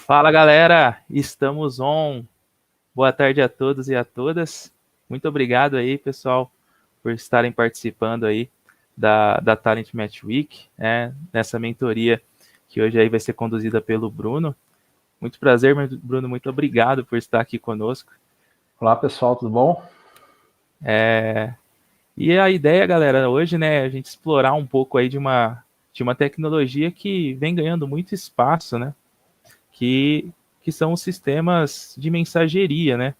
Fala galera, estamos on. Boa tarde a todos e a todas. Muito obrigado aí, pessoal, por estarem participando aí da Talent Match Week, nessa mentoria que hoje aí vai ser conduzida pelo Bruno. Muito prazer, Bruno, muito obrigado por estar aqui conosco. Olá pessoal, tudo bom? E a ideia, galera, hoje, né, é a gente explorar um pouco aí de uma tecnologia que vem ganhando muito espaço, né? Que são os sistemas de mensageria, né?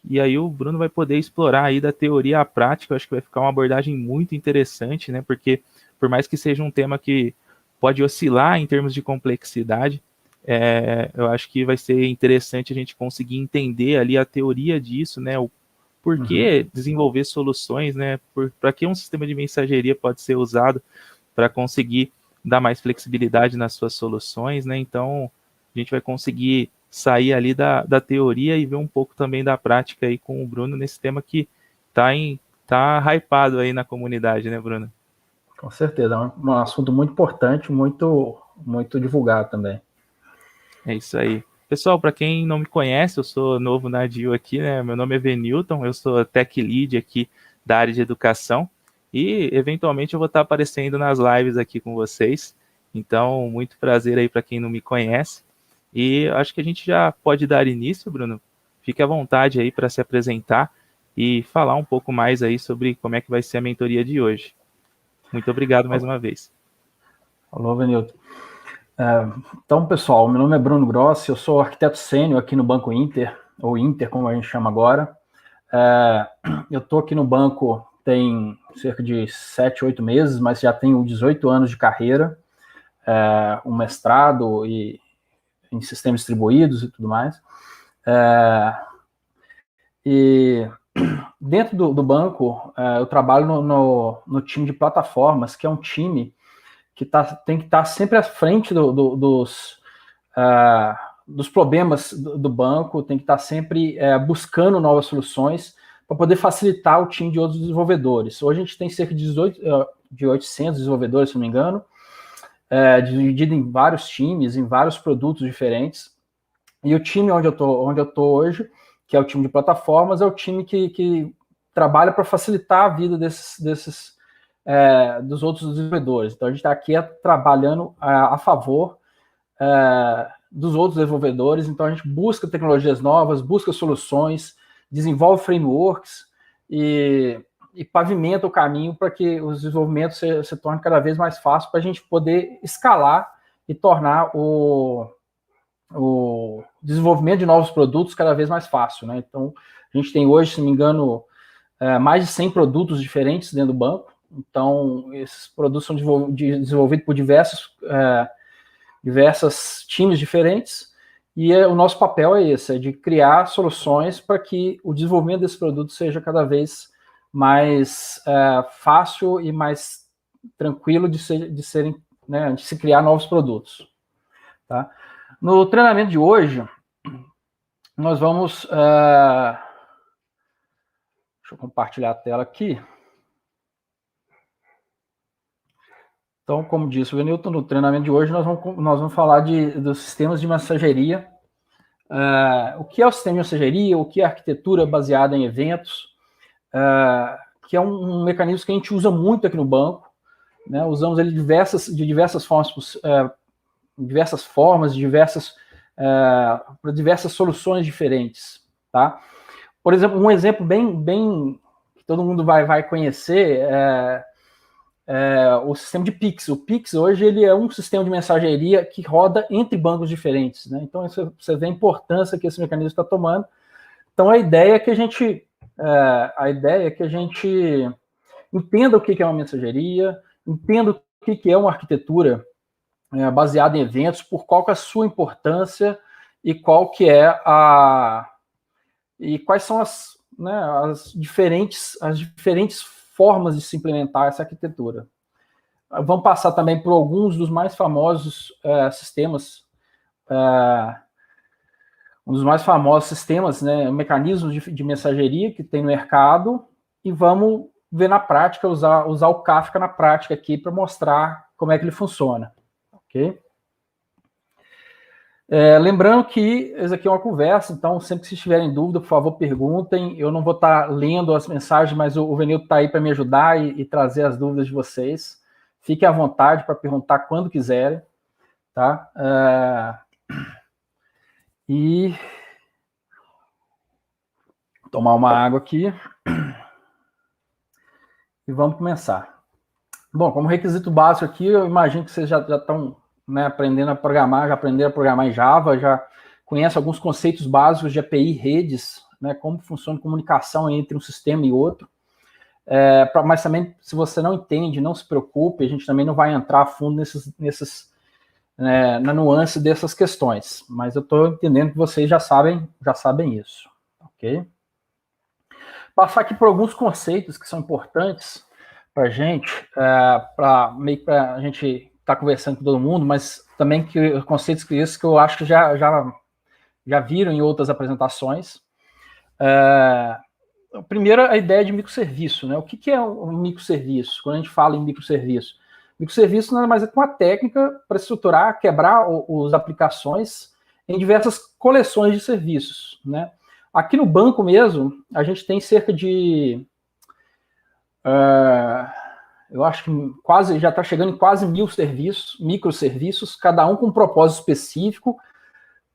E aí o Bruno vai poder explorar aí da teoria à prática. Eu acho que vai ficar uma abordagem muito interessante, né? Porque por mais que seja um tema que pode oscilar em termos de complexidade, eu acho que vai ser interessante a gente conseguir entender ali a teoria disso, né? O porquê desenvolver soluções, né? Para que um sistema de mensageria pode ser usado para conseguir dar mais flexibilidade nas suas soluções, né? Então a gente vai conseguir sair ali da teoria e ver um pouco também da prática aí com o Bruno nesse tema que tá hypado aí na comunidade, né, Bruno? Com certeza, é um assunto muito importante, muito divulgado também. É isso aí. Pessoal, para quem não me conhece, eu sou novo na DIU aqui, né? Meu nome é Venilton, eu sou Tech Lead aqui da área de educação e eventualmente eu vou estar aparecendo nas lives aqui com vocês. Então, muito prazer aí para quem não me conhece. E acho que a gente já pode dar início, Bruno. Fique à vontade aí para se apresentar e falar um pouco mais aí sobre como é que vai ser a mentoria de hoje. Muito obrigado mais uma vez. Alô, Venilton. Então, pessoal, meu nome é Bruno Grossi, eu sou arquiteto sênior aqui no Banco Inter, ou Inter, como a gente chama agora. Eu estou aqui no banco tem cerca de 7, 8 meses, mas já tenho 18 anos de carreira, um mestrado em sistemas distribuídos e tudo mais. E dentro do banco, eu trabalho no time de plataformas, que é um time que tem que estar sempre à frente dos problemas do banco, tem que estar sempre buscando novas soluções para poder facilitar o time de outros desenvolvedores. Hoje a gente tem cerca de 800 desenvolvedores, se não me engano, dividido em vários times, em vários produtos diferentes. E o time onde eu estou hoje, que é o time de plataformas, é o time que trabalha para facilitar a vida dos outros desenvolvedores. Então a gente está aqui trabalhando a favor dos outros desenvolvedores. Então a gente busca tecnologias novas, busca soluções, desenvolve frameworks e pavimenta o caminho para que o desenvolvimento se torne cada vez mais fácil para a gente poder escalar e tornar o desenvolvimento de novos produtos cada vez mais fácil, né? Então, a gente tem hoje, se não me engano, mais de 100 produtos diferentes dentro do banco. Então, esses produtos são desenvolvidos por diversos times diferentes. E o nosso papel é esse, é de criar soluções para que o desenvolvimento desse produto seja cada vez mais fácil e mais tranquilo de se criar novos produtos. Tá? No treinamento de hoje, nós vamos... deixa eu compartilhar a tela aqui. Então, como disse o Venilton, no treinamento de hoje nós vamos falar dos sistemas de mensageria. O que é o sistema de mensageria, o que é a arquitetura baseada em eventos, que é um mecanismo que a gente usa muito aqui no banco. Né? Usamos ele de diversas formas, para diversas soluções diferentes. Tá? Por exemplo, um exemplo bem que todo mundo vai conhecer o sistema de Pix. O Pix hoje ele é um sistema de mensageria que roda entre bancos diferentes. Né? Então você vê a importância que esse mecanismo está tomando. Então a ideia é que a gente entenda o que é uma mensageria, entenda o que é uma arquitetura baseada em eventos, por qual que é a sua importância e qual que é e quais são as diferentes formas de se implementar essa arquitetura. Vamos passar também por alguns dos mais famosos sistemas, mecanismos de mensageria que tem no mercado, e vamos ver na prática, usar o Kafka na prática aqui para mostrar como é que ele funciona. Ok? Lembrando que isso aqui é uma conversa, então sempre que vocês tiverem dúvida, por favor, perguntem. Eu não vou estar lendo as mensagens, mas o Venildo está aí para me ajudar e trazer as dúvidas de vocês. Fiquem à vontade para perguntar quando quiserem, tá? E tomar uma água aqui e vamos começar. Bom, como requisito básico aqui, eu imagino que vocês já estão, né, aprendendo a programar, já aprenderam a programar em Java, já conhecem alguns conceitos básicos de API, redes, né, como funciona a comunicação entre um sistema e outro. Mas também, se você não entende, não se preocupe, a gente também não vai entrar a fundo na nuance dessas questões. Mas eu estou entendendo que vocês já sabem isso, ok? Passar aqui por alguns conceitos que são importantes para a gente, meio que para a gente estar conversando com todo mundo, mas também que conceitos que eu acho que já viram em outras apresentações. Primeiro, a ideia de microserviço, né? O que é um microserviço? Quando a gente fala em microserviço, microserviço nada mais é que uma técnica para estruturar, quebrar as aplicações em diversas coleções de serviços, né? Aqui no banco mesmo, a gente tem cerca de eu acho que já está chegando em quase 1000 serviços, microserviços, cada um com um propósito específico,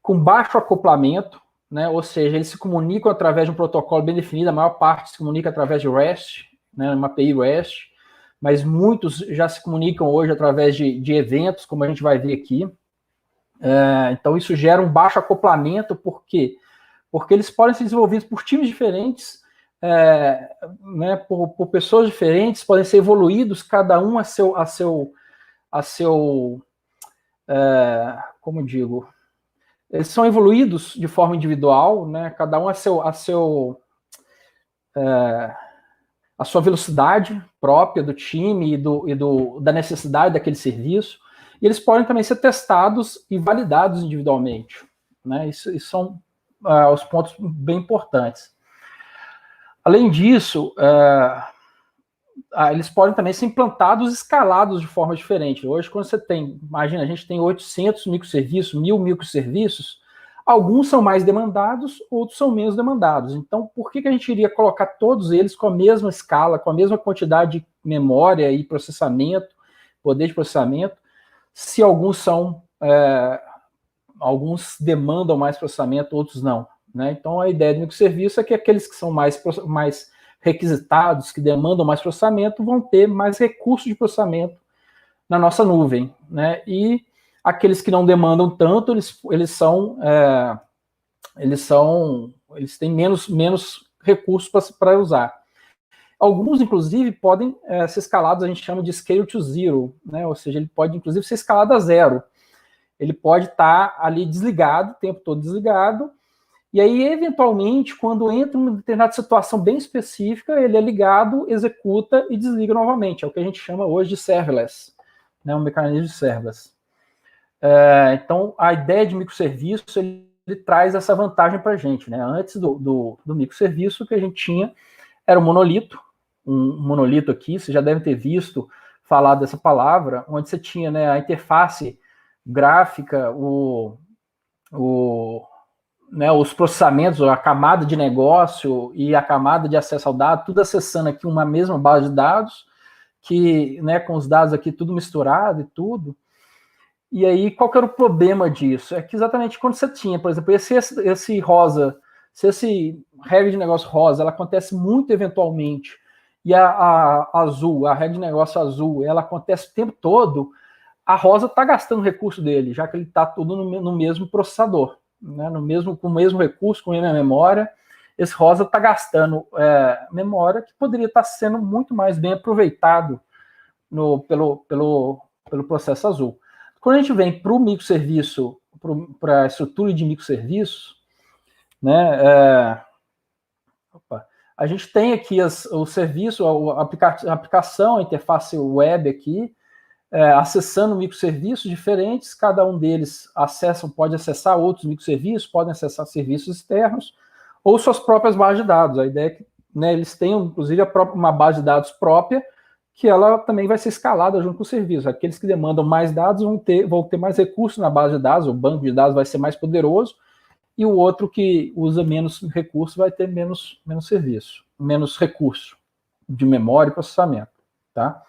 com baixo acoplamento, né? Ou seja, eles se comunicam através de um protocolo bem definido, a maior parte se comunica através de REST, né? Uma API REST, mas muitos já se comunicam hoje através de eventos, como a gente vai ver aqui. Então, isso gera um baixo acoplamento, por quê? Porque eles podem ser desenvolvidos por times diferentes, né, por pessoas diferentes, podem ser evoluídos, cada um como digo, eles são evoluídos de forma individual, né, cada um a sua velocidade própria do time da necessidade daquele serviço, e eles podem também ser testados e validados individualmente, né, isso são os pontos bem importantes. Além disso, eles podem também ser implantados e escalados de forma diferente. Hoje, quando você imagina, a gente tem 800 microserviços, 1000 microserviços, alguns são mais demandados, outros são menos demandados. Então, por que a gente iria colocar todos eles com a mesma escala, com a mesma quantidade de memória e processamento, poder de processamento, se alguns alguns demandam mais processamento, outros não, né? Então, a ideia do microserviço é que aqueles que são mais requisitados, que demandam mais processamento, vão ter mais recursos de processamento na nossa nuvem, né? E aqueles que não demandam tanto, eles têm menos recursos para usar. Alguns, inclusive, podem ser escalados, a gente chama de scale to zero, né? Ou seja, ele pode, inclusive, ser escalado a zero. Ele pode estar ali desligado, o tempo todo desligado, e aí, eventualmente, quando entra em uma determinada situação bem específica, ele é ligado, executa e desliga novamente. É o que a gente chama hoje de serverless, né? Um mecanismo de serverless. Então, a ideia de microserviço, ele traz essa vantagem para a gente, né? Antes do microserviço, o que a gente tinha era um monolito aqui, você já deve ter visto falar dessa palavra, onde você tinha, né, a interface gráfica, os processamentos, a camada de negócio e a camada de acesso ao dado, tudo acessando aqui uma mesma base de dados, que, né, com os dados aqui tudo misturado e tudo. E aí, qual que era o problema disso? É que exatamente quando você tinha, por exemplo, esse rosa, se esse regra de negócio rosa, ela acontece muito eventualmente, e a azul, a regra de negócio azul, ela acontece o tempo todo, a rosa está gastando o recurso dele, já que ele está tudo no mesmo processador, né, com o mesmo recurso, com a mesma memória. Esse rosa está gastando memória que poderia estar sendo muito mais bem aproveitado pelo processo azul. Quando a gente vem para o microserviço, para a estrutura de microserviços, né, a gente tem aqui o serviço, a aplicação, a interface web aqui, acessando microserviços diferentes, cada um deles pode acessar outros microserviços, podem acessar serviços externos, ou suas próprias bases de dados. A ideia é que, né, eles tenham, inclusive, uma base de dados própria, que ela também vai ser escalada junto com o serviço. Aqueles que demandam mais dados vão ter mais recursos na base de dados, o banco de dados vai ser mais poderoso, e o outro que usa menos recursos vai ter menos serviço, menos recurso de memória e processamento. Tá?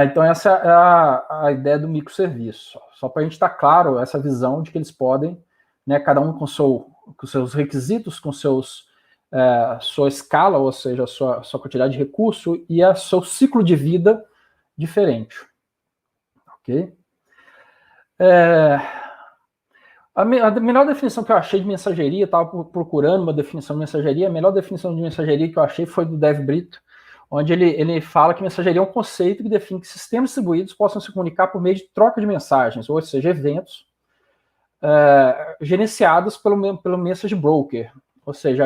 Então, essa é a ideia do microserviço. Só para a gente estar claro, essa visão de que eles podem, né, cada um com seus requisitos, com sua escala, ou seja, a sua quantidade de recurso e seu ciclo de vida diferente. Ok? A melhor definição que eu achei de mensageria, estava procurando uma definição de mensageria, a melhor definição de mensageria que eu achei foi do Dev Brito, onde ele fala que mensageria é um conceito que define que sistemas distribuídos possam se comunicar por meio de troca de mensagens, ou seja, eventos gerenciados pelo message broker. Ou seja,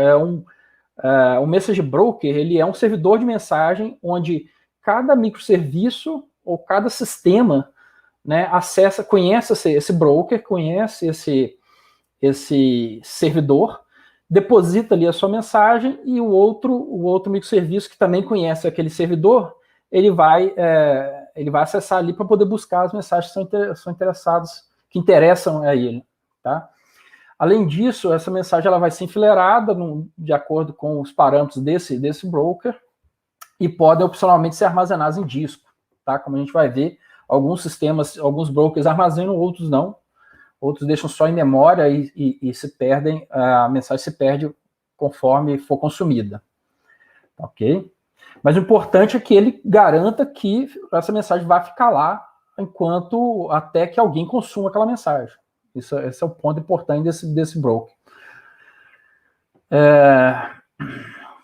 o message broker ele é um servidor de mensagem onde cada microserviço ou cada sistema, né, conhece esse broker, conhece esse servidor, deposita ali a sua mensagem e o outro microserviço que também conhece aquele servidor, ele vai acessar ali para poder buscar as mensagens que interessam a ele. Tá? Além disso, essa mensagem ela vai ser enfileirada de acordo com os parâmetros desse broker e podem opcionalmente ser armazenadas em disco. Tá? Como a gente vai ver, alguns sistemas, alguns brokers armazenam, outros não. Outros deixam só em memória e se perdem, a mensagem se perde conforme for consumida. Ok? Mas o importante é que ele garanta que essa mensagem vai ficar lá até que alguém consuma aquela mensagem. Esse é o ponto importante desse broker.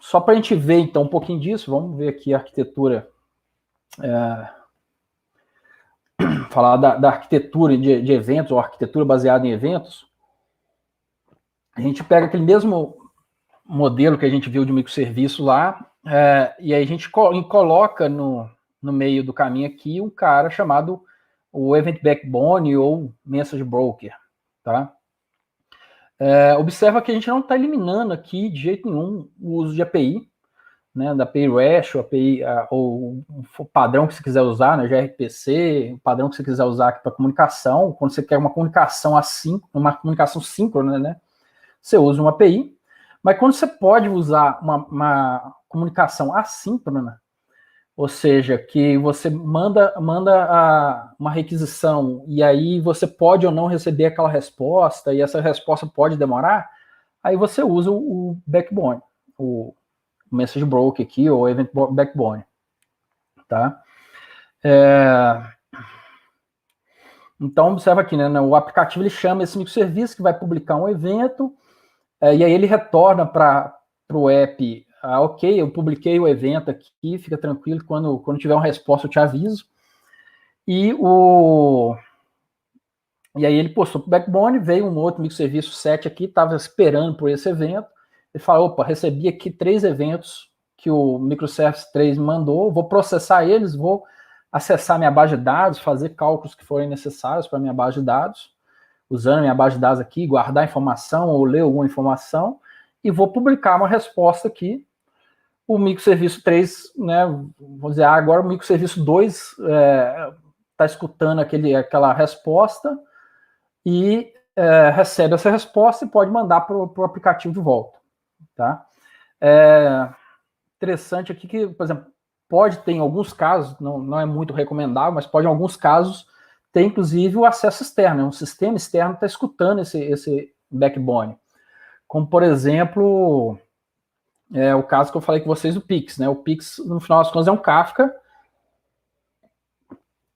Só para a gente ver, então, um pouquinho disso, vamos ver aqui a arquitetura. Falar da arquitetura de eventos, ou arquitetura baseada em eventos. A gente pega aquele mesmo modelo que a gente viu de microserviço lá, e aí a gente coloca no meio do caminho aqui um cara chamado o Event Backbone ou Message Broker. Tá? Observa que a gente não está eliminando aqui de jeito nenhum o uso de API, né, da API REST, ou o padrão que você quiser usar, né, gRPC, o padrão que você quiser usar aqui para comunicação. Quando você quer uma comunicação uma comunicação síncrona, né, você usa uma API. Mas quando você pode usar uma comunicação assíncrona, ou seja, que você manda uma requisição e aí você pode ou não receber aquela resposta e essa resposta pode demorar, aí você usa o backbone, o message broker aqui, ou event backbone. Tá? Então, observa aqui, né, o aplicativo ele chama esse microserviço que vai publicar um evento, e aí ele retorna para o app, ok, eu publiquei o evento aqui, fica tranquilo, quando tiver uma resposta eu te aviso. E aí ele postou para o backbone, veio um outro microserviço 7 aqui, estava esperando por esse evento, ele falou, opa, recebi aqui 3 eventos que o microservice 3 me mandou, vou processar eles, vou acessar minha base de dados, fazer cálculos que forem necessários para minha base de dados, usando minha base de dados aqui, guardar informação ou ler alguma informação, e vou publicar uma resposta aqui. O microserviço 3, né, vamos dizer, agora o microserviço 2 está escutando aquela resposta e recebe essa resposta e pode mandar para o aplicativo de volta. Tá? Interessante aqui que, por exemplo, pode ter em alguns casos, não é muito recomendável, mas pode em alguns casos ter inclusive o acesso externo, um sistema externo está escutando esse backbone. Como, por exemplo, o caso que eu falei com vocês do Pix, né? O Pix, no final das contas, é um Kafka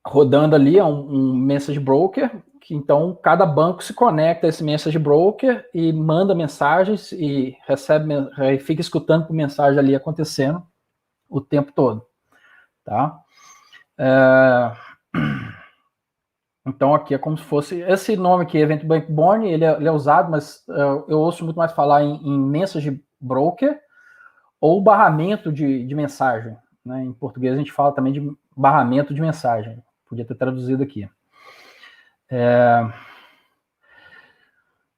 rodando ali, é um message broker, que então cada banco se conecta a esse message broker e manda mensagens e fica escutando por mensagem ali acontecendo o tempo todo. Tá? Então aqui é como se fosse, esse nome aqui, Event Backbone, ele é usado, mas eu ouço muito mais falar em message broker ou barramento de mensagem. Né? Em português a gente fala também de barramento de mensagem. Podia ter traduzido aqui.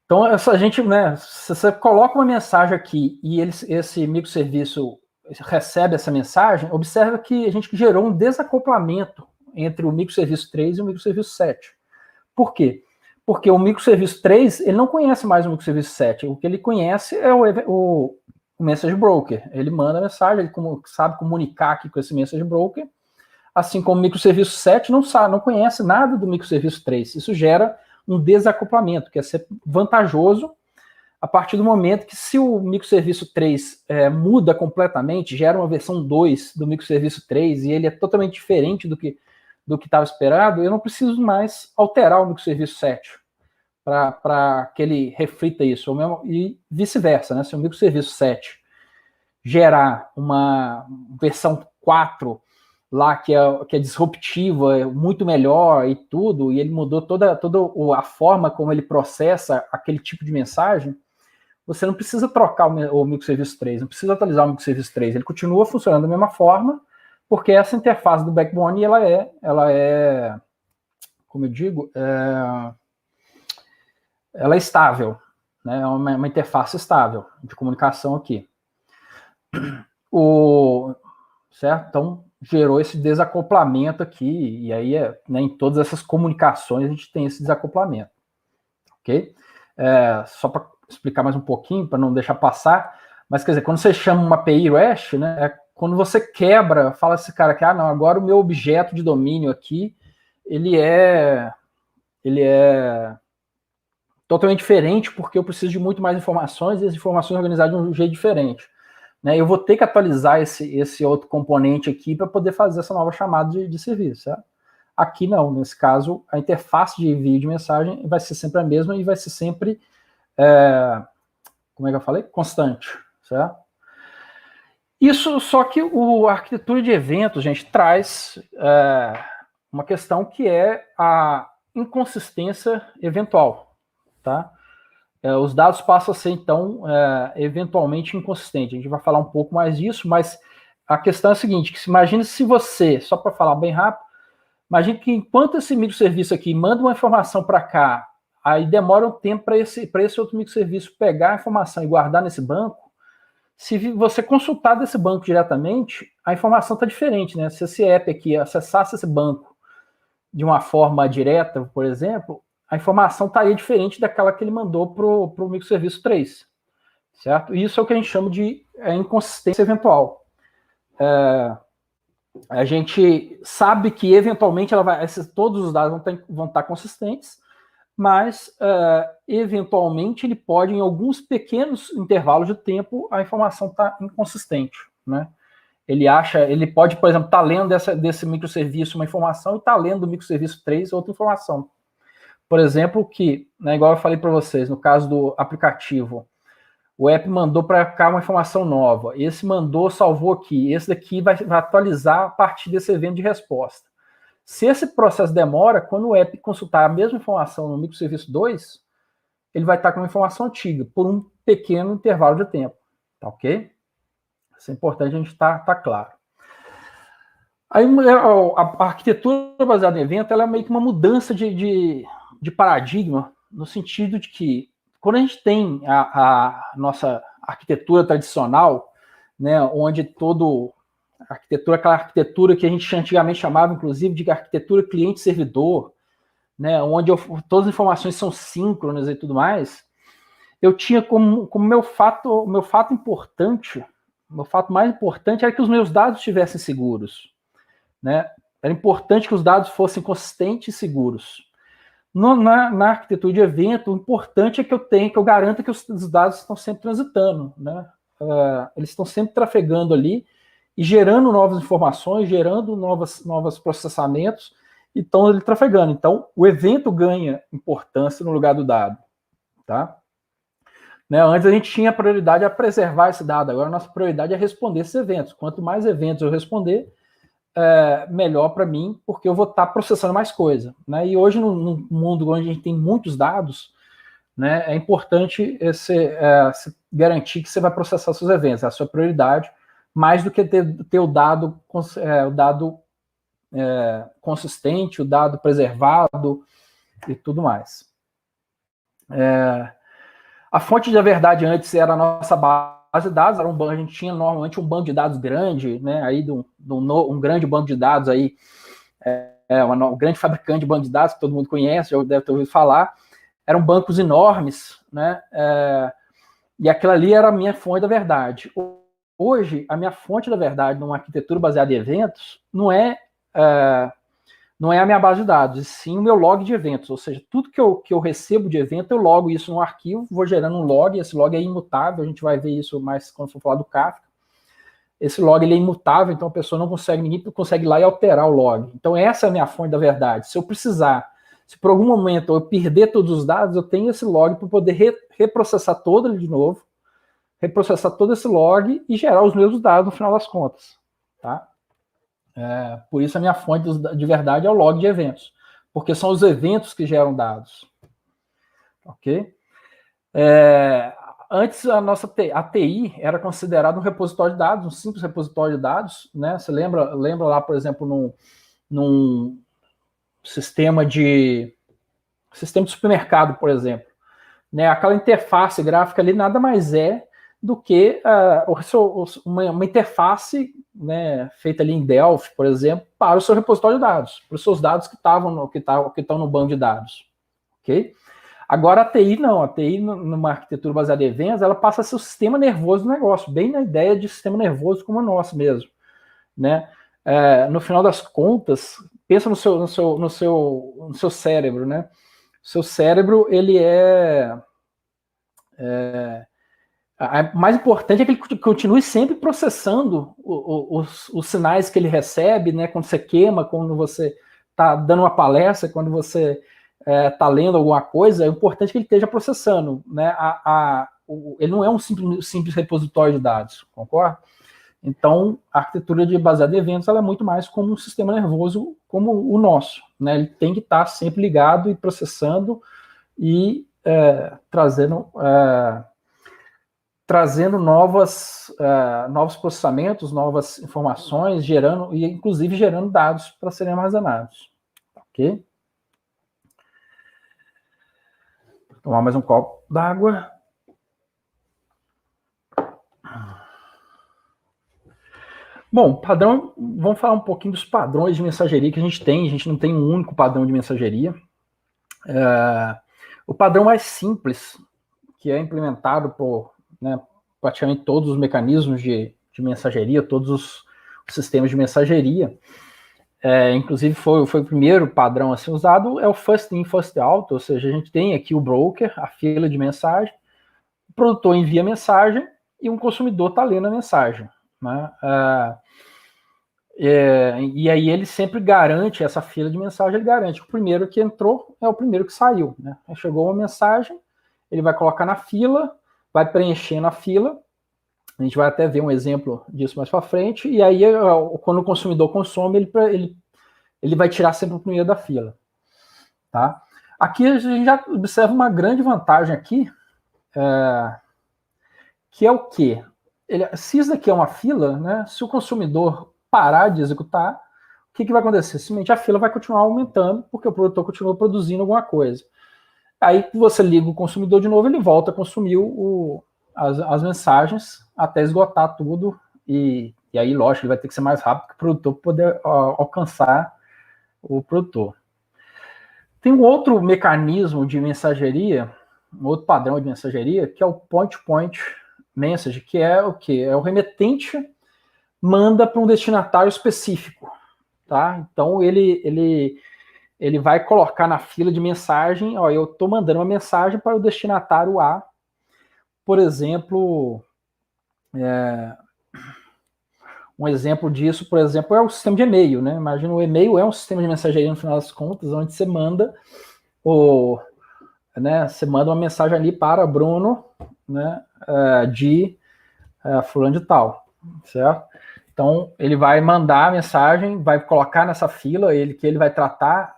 Então, essa gente, né, se você coloca uma mensagem aqui e esse microserviço recebe essa mensagem, observa que a gente gerou um desacoplamento entre o microserviço 3 e o microserviço 7. Por quê? Porque o microserviço 3, ele não conhece mais o microserviço 7. O que ele conhece é o message broker. Ele manda mensagem, ele sabe comunicar aqui com esse message broker, assim como o microserviço 7 não conhece nada do microserviço 3. Isso gera um desacoplamento, que é ser vantajoso a partir do momento que, se o microserviço 3 muda completamente, gera uma versão 2 do microserviço 3 e ele é totalmente diferente do que estava esperado, eu não preciso mais alterar o microserviço 7 para que ele reflita isso. E vice-versa, né? Se o microserviço 7 gerar uma versão 4 lá que é disruptiva, é muito melhor e tudo, e ele mudou toda a forma como ele processa aquele tipo de mensagem, você não precisa trocar o microserviço 3, não precisa atualizar o microserviço 3, ele continua funcionando da mesma forma, porque essa interface do backbone, ela é como eu digo, ela é estável, né? É uma interface estável de comunicação aqui. Certo? Então, gerou esse desacoplamento aqui, e aí, né, em todas essas comunicações, a gente tem esse desacoplamento. Ok? Só para explicar mais um pouquinho, para não deixar passar, mas quer dizer, quando você chama uma API REST, né, é quando você quebra, fala esse cara que, não, agora o meu objeto de domínio aqui, ele é totalmente diferente, porque eu preciso de muito mais informações, e as informações organizadas de um jeito diferente. Né, eu vou ter que atualizar esse outro componente aqui para poder fazer essa nova chamada de serviço. Certo? Aqui não, nesse caso, a interface de envio de mensagem vai ser sempre a mesma e vai ser sempre, como é que eu falei? Constante. Certo? Isso, só que a arquitetura de eventos, gente, traz uma questão que é a inconsistência eventual. Tá? Os dados passam a ser, então, eventualmente inconsistentes. A gente vai falar um pouco mais disso, mas a questão é a seguinte, que imagine se você, só para falar bem rápido, imagine que enquanto esse microserviço aqui manda uma informação para cá, aí demora um tempo para esse outro microserviço pegar a informação e guardar nesse banco, se você consultar desse banco diretamente, a informação está diferente, né? Se esse app aqui acessasse esse banco de uma forma direta, por exemplo, a informação estaria diferente daquela que ele mandou para o microserviço 3, certo? Isso é o que a gente chama de inconsistência eventual. A gente sabe que, eventualmente, todos os dados vão estar consistentes, mas, eventualmente, ele pode, em alguns pequenos intervalos de tempo, a informação estar inconsistente, né? Ele pode, por exemplo, estar lendo desse microserviço uma informação e estar lendo do microserviço 3 outra informação. Por exemplo, que, né, igual eu falei para vocês, no caso do aplicativo, o app mandou para cá uma informação nova, esse salvou aqui, esse daqui vai atualizar a partir desse evento de resposta. Se esse processo demora, quando o app consultar a mesma informação no microserviço 2, ele vai estar com uma informação antiga, por um pequeno intervalo de tempo. Tá ok? Isso é importante a gente estar claro. Aí, a arquitetura baseada em evento, ela é meio que uma mudança de paradigma, no sentido de que, quando a gente tem a nossa arquitetura tradicional, né, onde aquela arquitetura que a gente antigamente chamava, inclusive, de arquitetura cliente-servidor, né, onde todas as informações são síncronas e tudo mais, eu tinha como meu fato importante, o meu fato mais importante era que os meus dados estivessem seguros. Né? Era importante que os dados fossem consistentes e seguros. Na arquitetura de evento, o importante é que eu garanta que os dados estão sempre transitando, né? Eles estão sempre trafegando ali e gerando novas informações, gerando novos processamentos, e estão ali trafegando. Então, o evento ganha importância no lugar do dado. Tá? Né? Antes a gente tinha a prioridade a preservar esse dado, agora a nossa prioridade é responder esses eventos. Quanto mais eventos eu responder, melhor para mim, porque eu vou estar processando mais coisa. Né? E hoje, no mundo onde a gente tem muitos dados, né, é importante se garantir que você vai processar seus eventos, é a sua prioridade, mais do que ter o dado consistente, o dado preservado e tudo mais. A fonte da verdade antes era a nossa base base de dados, a gente tinha normalmente um banco de dados grande, né, aí um grande banco de dados aí, um grande fabricante de banco de dados que todo mundo conhece, já deve ter ouvido falar, eram bancos enormes, né, e aquilo ali era a minha fonte da verdade. Hoje, a minha fonte da verdade numa arquitetura baseada em eventos não é a minha base de dados, e sim o meu log de eventos, ou seja, tudo que eu recebo de evento, eu logo isso no arquivo, vou gerando um log, esse log é imutável, a gente vai ver isso mais quando for falar do Kafka. Esse log ele é imutável, então a pessoa não consegue, ninguém consegue ir lá e alterar o log. Então essa é a minha fonte da verdade. Se eu precisar, se por algum momento eu perder todos os dados, eu tenho esse log para poder reprocessar todo ele de novo, reprocessar todo esse log e gerar os mesmos dados no final das contas, tá? Por isso a minha fonte de verdade é o log de eventos, porque são os eventos que geram dados, ok? Antes a TI era considerada um repositório de dados, um simples repositório de dados, né? Você lembra lá, por exemplo, num sistema de supermercado, por exemplo, né? Aquela interface gráfica ali nada mais é do que uma interface, né, feita ali em Delphi, por exemplo, para o seu repositório de dados, para os seus dados que estão no banco de dados, ok? Agora a TI não, a TI numa arquitetura baseada em eventos, ela passa a ser o sistema nervoso do negócio, bem na ideia de sistema nervoso como o nosso mesmo, né? No final das contas, pensa no seu cérebro, né? O seu cérebro, ele mais importante é que ele continue sempre processando os sinais que ele recebe, né? Quando você queima, quando você está dando uma palestra, quando você está lendo alguma coisa, é importante que ele esteja processando, né? Ele não é um simples repositório de dados, concorda? Então, a arquitetura baseada em eventos ela é muito mais como um sistema nervoso como o nosso, né? Ele tem que estar sempre ligado e processando e trazendo novos processamentos, novas informações, inclusive gerando dados para serem armazenados. Ok? Vou tomar mais um copo d'água. Bom, padrão, vamos falar um pouquinho dos padrões de mensageria que a gente tem. A gente não tem um único padrão de mensageria. O padrão mais simples, que é implementado por praticamente todos os mecanismos de mensageria, todos os sistemas de mensageria, inclusive foi o primeiro padrão a ser usado, é o first in, first out, ou seja, a gente tem aqui o broker, a fila de mensagem, o produtor envia a mensagem e um consumidor está lendo a mensagem, né? E aí ele sempre garante, essa fila de mensagem, ele garante que o primeiro que entrou é o primeiro que saiu, né? Chegou uma mensagem, ele vai colocar na fila, vai preencher na fila, a gente vai até ver um exemplo disso mais para frente, e aí quando o consumidor consome, ele vai tirar sempre o primeiro da fila, tá? Aqui a gente já observa uma grande vantagem aqui, que é o quê? Se isso daqui é uma fila, né, se o consumidor parar de executar, o que vai acontecer? Simplesmente a fila vai continuar aumentando, porque o produtor continua produzindo alguma coisa. Aí você liga o consumidor de novo, ele volta a consumir as mensagens até esgotar tudo, e aí, lógico, ele vai ter que ser mais rápido que o produtor para poder alcançar o produtor. Tem um outro mecanismo de mensageria, um outro padrão de mensageria, que é o point-to-point message, que é o quê? É o remetente manda para um destinatário específico, tá? Então, ele vai colocar na fila de mensagem, eu estou mandando uma mensagem para o destinatário A, por exemplo, um exemplo disso, por exemplo, é o sistema de e-mail, né? Imagina, o e-mail é um sistema de mensageria, no final das contas, onde você manda você manda uma mensagem ali para Bruno, né, de fulano de tal, certo? Então, ele vai mandar a mensagem, vai colocar nessa fila, que ele vai tratar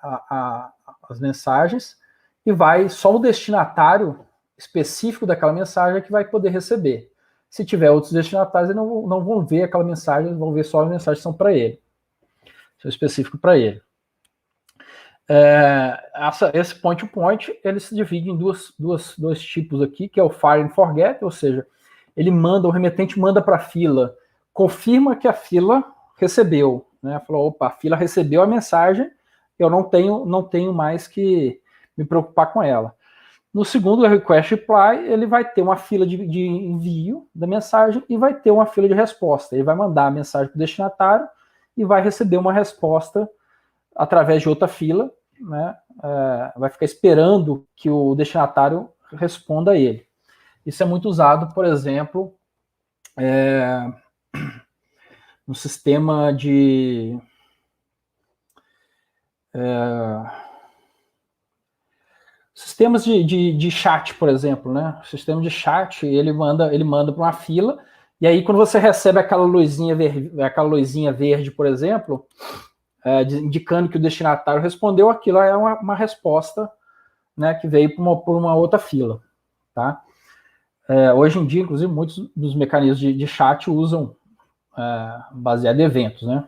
as mensagens, e só o destinatário específico daquela mensagem é que vai poder receber. Se tiver outros destinatários, eles não vão ver aquela mensagem, eles vão ver só as mensagens que são para ele. São específicos para ele. Esse point-to-point, ele se divide em dois tipos aqui, que é o fire and forget, ou seja, ele manda, o remetente manda para a fila, confirma que a fila recebeu, né? Falou, opa, a fila recebeu a mensagem, eu não tenho mais que me preocupar com ela. No segundo request reply, ele vai ter uma fila de envio da mensagem e vai ter uma fila de resposta. Ele vai mandar a mensagem para o destinatário e vai receber uma resposta através de outra fila, né? Vai ficar esperando que o destinatário responda a ele. Isso é muito usado, por exemplo, no sistema de sistemas de chat, por exemplo, né? O sistema de chat, ele manda para uma fila, e aí quando você recebe aquela luzinha verde, por exemplo, indicando que o destinatário respondeu, aquilo é uma resposta, né, que veio por uma outra fila, tá? Hoje em dia, inclusive, muitos dos mecanismos de chat usam baseado em eventos, né?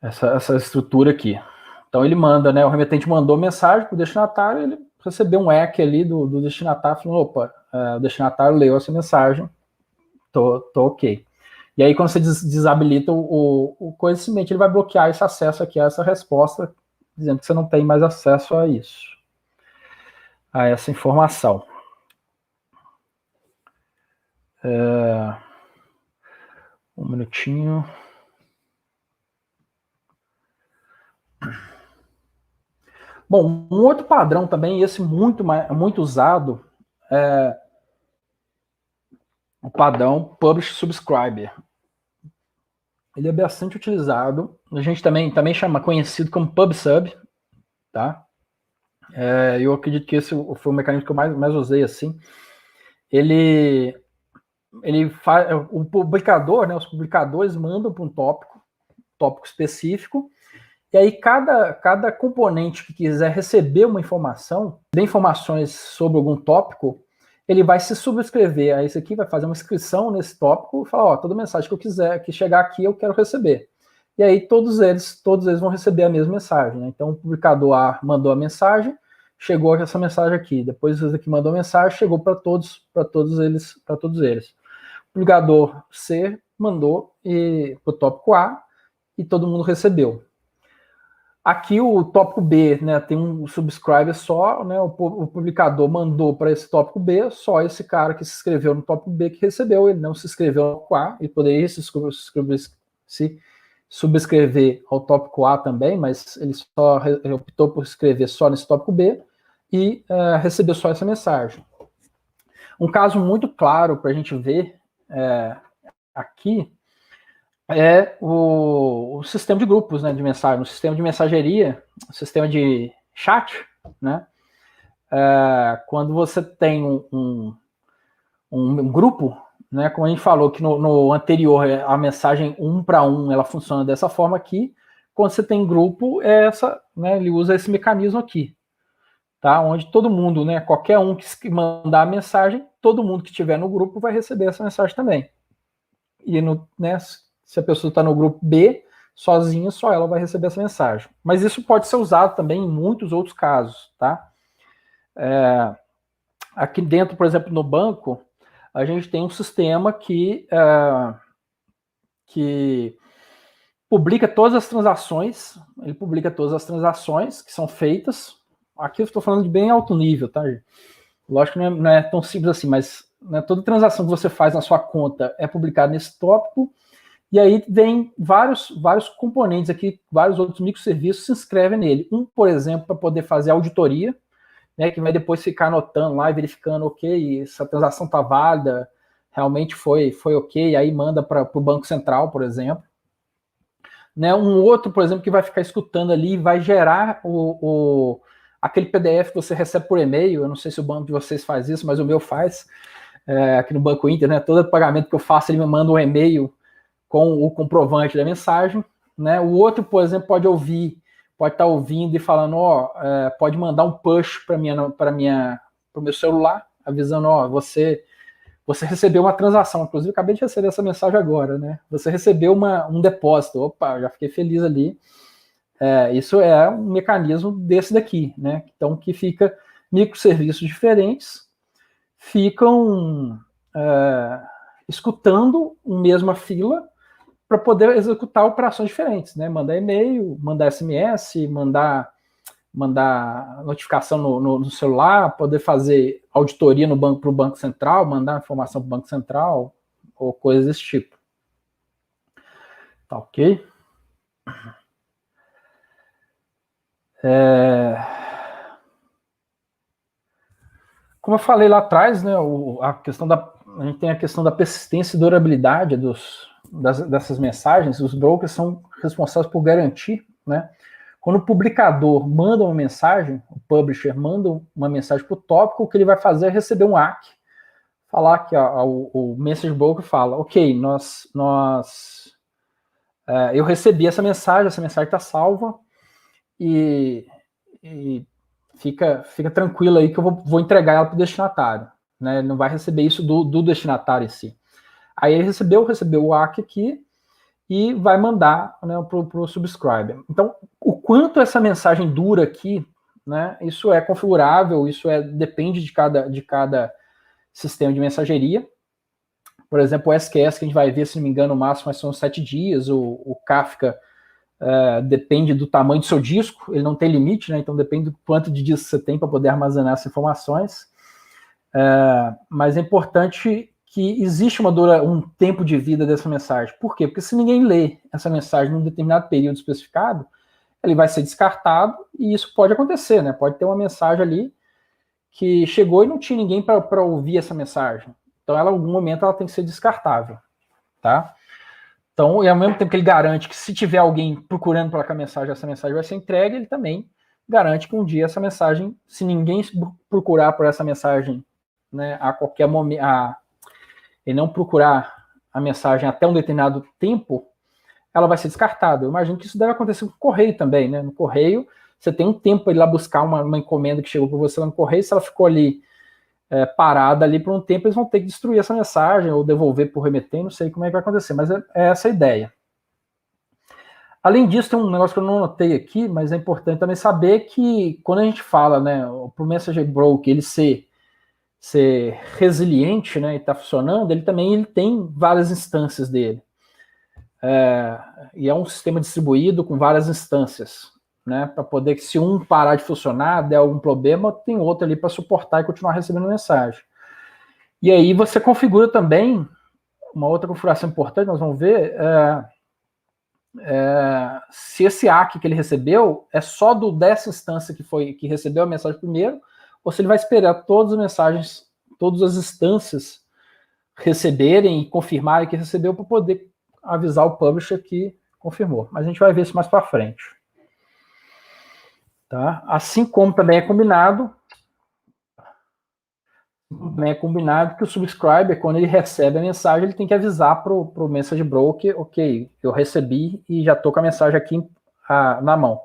Essa estrutura aqui. Então ele manda, né? O remetente mandou mensagem para o destinatário, ele recebeu um EC ali do destinatário, falando, opa, o destinatário leu essa mensagem, tô ok. E aí, quando você desabilita o conhecimento, ele vai bloquear esse acesso aqui a essa resposta, dizendo que você não tem mais acesso a isso, a essa informação. Um minutinho. Bom, um outro padrão também, esse muito usado, é o padrão Publish Subscriber. Ele é bastante utilizado. A gente também chama conhecido como PubSub, tá? Eu acredito que esse foi o mecanismo que eu mais usei assim. Ele faz o publicador, né? Os publicadores mandam para um tópico específico. E aí, cada componente que quiser receber uma informação, de informações sobre algum tópico, ele vai se subscrever a esse aqui, vai fazer uma inscrição nesse tópico e falar, toda mensagem que eu quiser, que chegar aqui, eu quero receber. E aí, todos eles vão receber a mesma mensagem, né? Então, o publicador A mandou a mensagem, chegou essa mensagem aqui. Depois, esse aqui mandou a mensagem, chegou para todos eles. O publicador C mandou para o tópico A e todo mundo recebeu. Aqui o tópico B, né, tem um subscriber só, né, o publicador mandou para esse tópico B, só esse cara que se inscreveu no tópico B que recebeu, ele não se inscreveu no tópico A, ele poderia se subscrever ao tópico A também, mas ele optou por escrever só nesse tópico B e recebeu só essa mensagem. Um caso muito claro para a gente ver aqui é o sistema de grupos, né, de mensagem, o sistema de mensageria, o sistema de chat, né? Quando você tem um grupo, né, como a gente falou que no anterior a mensagem 1 para 1 ela funciona dessa forma aqui. Quando você tem grupo, né, ele usa esse mecanismo aqui, tá? Onde todo mundo, né, qualquer um que mandar a mensagem, todo mundo que estiver no grupo vai receber essa mensagem também. E né, se a pessoa está no grupo B, sozinha, só ela vai receber essa mensagem. Mas isso pode ser usado também em muitos outros casos, tá? Aqui dentro, por exemplo, no banco, a gente tem um sistema que publica todas as transações, ele publica todas as transações que são feitas. Aqui eu estou falando de bem alto nível, tá, gente? Lógico que não é tão simples assim, mas né, toda transação que você faz na sua conta é publicada nesse tópico. E aí vem vários componentes aqui, vários outros microserviços se inscrevem nele. Um, por exemplo, para poder fazer auditoria, né, que vai depois ficar anotando lá e verificando, ok, essa transação está válida, realmente foi ok, aí manda para o Banco Central, por exemplo. Né, um outro, por exemplo, que vai ficar escutando ali, vai gerar aquele PDF que você recebe por e-mail. Eu não sei se o banco de vocês faz isso, mas o meu faz. Aqui no Banco Inter, né, todo pagamento que eu faço, ele me manda um e-mail com o comprovante da mensagem, né? O outro, por exemplo, pode estar ouvindo e falando, pode mandar um push para o meu celular, avisando, você recebeu uma transação. Inclusive, acabei de receber essa mensagem agora, né? Você recebeu um depósito. Opa, já fiquei feliz ali. Isso é um mecanismo desse daqui, né? Então, que fica microserviços diferentes ficam escutando uma mesma fila para poder executar operações diferentes, né? Mandar e-mail, mandar SMS, mandar notificação no celular, poder fazer auditoria para o Banco Central, mandar informação para o Banco Central, ou coisas desse tipo. Tá ok? Como eu falei lá atrás, né, a gente tem a questão da persistência e durabilidade dessas mensagens. Os brokers são responsáveis por garantir, né? Quando o publicador manda uma mensagem, o publisher manda uma mensagem para o tópico, o que ele vai fazer é receber um ACK, falar que o message broker fala, ok, eu recebi essa mensagem está salva, e fica tranquilo aí que eu vou entregar ela para o destinatário, né? Ele não vai receber isso do destinatário em si. Aí ele recebeu o ACK aqui e vai mandar, né, para o subscriber. Então, o quanto essa mensagem dura aqui, né? Isso é configurável, depende de cada sistema de mensageria. Por exemplo, o SQS, que a gente vai ver, se não me engano, o máximo são 7 dias, o Kafka depende do tamanho do seu disco, ele não tem limite, né? Então depende do quanto de disco você tem para poder armazenar essas informações. Mas é importante que existe um tempo de vida dessa mensagem. Por quê? Porque se ninguém lê essa mensagem num determinado período especificado, ele vai ser descartado, e isso pode acontecer, né? Pode ter uma mensagem ali que chegou e não tinha ninguém para ouvir essa mensagem. Então, em algum momento, ela tem que ser descartável, tá? Então, e ao mesmo tempo que ele garante que se tiver alguém procurando por aquela mensagem, essa mensagem vai ser entregue, ele também garante que um dia essa mensagem, se ninguém procurar por essa mensagem, né, a qualquer momento, e não procurar a mensagem até um determinado tempo, ela vai ser descartada. Eu imagino que isso deve acontecer com o correio também, né? No correio, você tem um tempo para ir lá buscar uma encomenda que chegou para você lá no correio, se ela ficou ali parada ali por um tempo, eles vão ter que destruir essa mensagem ou devolver por remetente, não sei como é que vai acontecer, mas é essa a ideia. Além disso, tem um negócio que eu não notei aqui, mas é importante também saber que quando a gente fala, né, para o Message Broker ele ser resiliente, né, e está funcionando, ele tem várias instâncias dele. E é um sistema distribuído com várias instâncias, né, para poder que se um parar de funcionar, der algum problema, tem outro ali para suportar e continuar recebendo mensagem. E aí você configura também, uma outra configuração importante, nós vamos ver, se esse ACK que ele recebeu é só dessa instância que recebeu a mensagem primeiro, ou se ele vai esperar todas as mensagens, todas as instâncias receberem e confirmarem que recebeu para poder avisar o publisher que confirmou. Mas a gente vai ver isso mais para frente. Tá? Assim como também é combinado que o subscriber, quando ele recebe a mensagem, ele tem que avisar para o message broker, ok, eu recebi e já estou com a mensagem aqui na mão.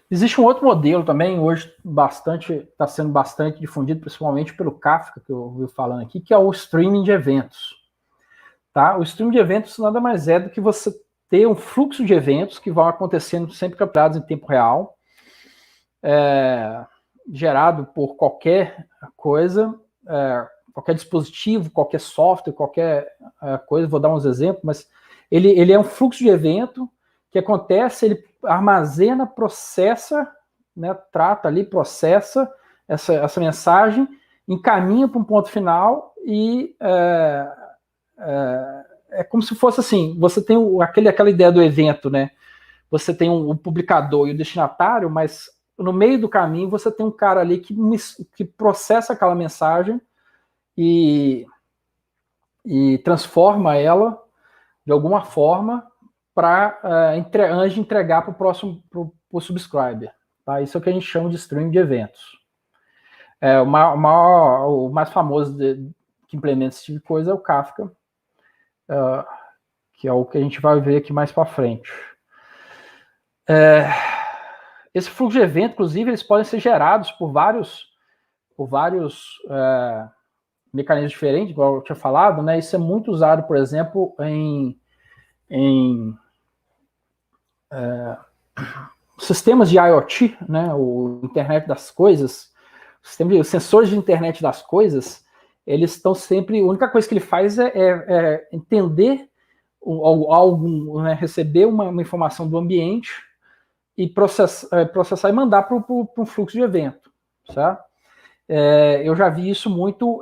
Existe um outro modelo também, hoje está sendo bastante difundido, principalmente pelo Kafka, que eu ouvi falando aqui, que é o streaming de eventos. Tá? O streaming de eventos nada mais é do que você ter um fluxo de eventos que vão acontecendo sempre capturados em tempo real, gerado por qualquer coisa, qualquer dispositivo, qualquer software, qualquer coisa. Vou dar uns exemplos, mas ele é um fluxo de evento que acontece, ele armazena, processa, né, trata ali, processa essa mensagem, encaminha para um ponto final e é como se fosse assim, você tem aquela ideia do evento, né? Você tem o publicador e o destinatário, mas no meio do caminho você tem um cara ali que processa aquela mensagem e transforma ela de alguma forma antes de entregar para o próximo pro subscriber. Tá? Isso é o que a gente chama de stream de eventos. O mais famoso que implementa esse tipo de coisa é o Kafka, que é o que a gente vai ver aqui mais para frente. Esse fluxo de evento, inclusive, eles podem ser gerados por vários mecanismos diferentes, igual eu tinha falado, né? Isso é muito usado, por exemplo, sistemas de IoT, né, o internet das coisas, os sensores de internet das coisas, eles estão sempre, a única coisa que ele faz é entender algo, né, receber uma informação do ambiente e processar e mandar para um fluxo de evento, certo? Eu já vi isso muito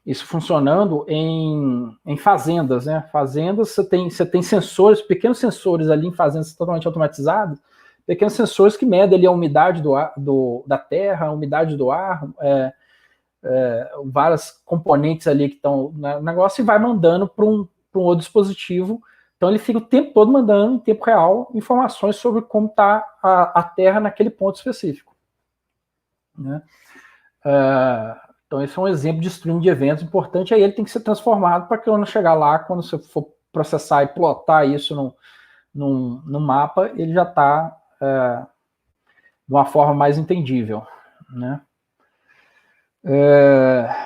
isso funcionando em fazendas, né? Fazendas, você tem sensores, pequenos sensores ali em fazendas totalmente automatizadas, pequenos sensores que medem ali a umidade da terra, a umidade do ar, várias componentes ali que estão no negócio e vai mandando para um outro dispositivo. Então ele fica o tempo todo mandando, em tempo real, informações sobre como está a terra naquele ponto específico, né? Então, esse é um exemplo de stream de eventos importante. Aí ele tem que ser transformado para que quando chegar lá, quando você for processar e plotar isso no mapa, ele já está de uma forma mais entendível, né?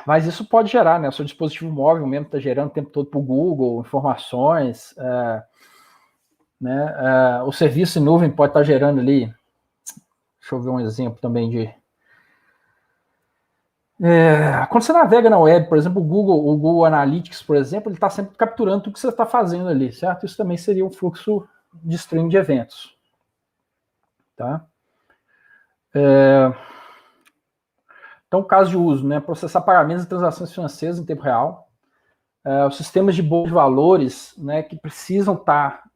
Mas isso pode gerar, né? O seu dispositivo móvel mesmo está gerando o tempo todo para o Google informações, né? O serviço em nuvem pode estar gerando ali. Deixa eu ver um exemplo também de. Quando você navega na web, por exemplo, o Google Analytics, por exemplo, ele está sempre capturando tudo que você está fazendo ali, certo? Isso também seria um fluxo de stream de eventos, tá? Então, caso de uso, né? Processar pagamentos e transações financeiras em tempo real. Os sistemas de bolsa de valores, né? Que precisam estar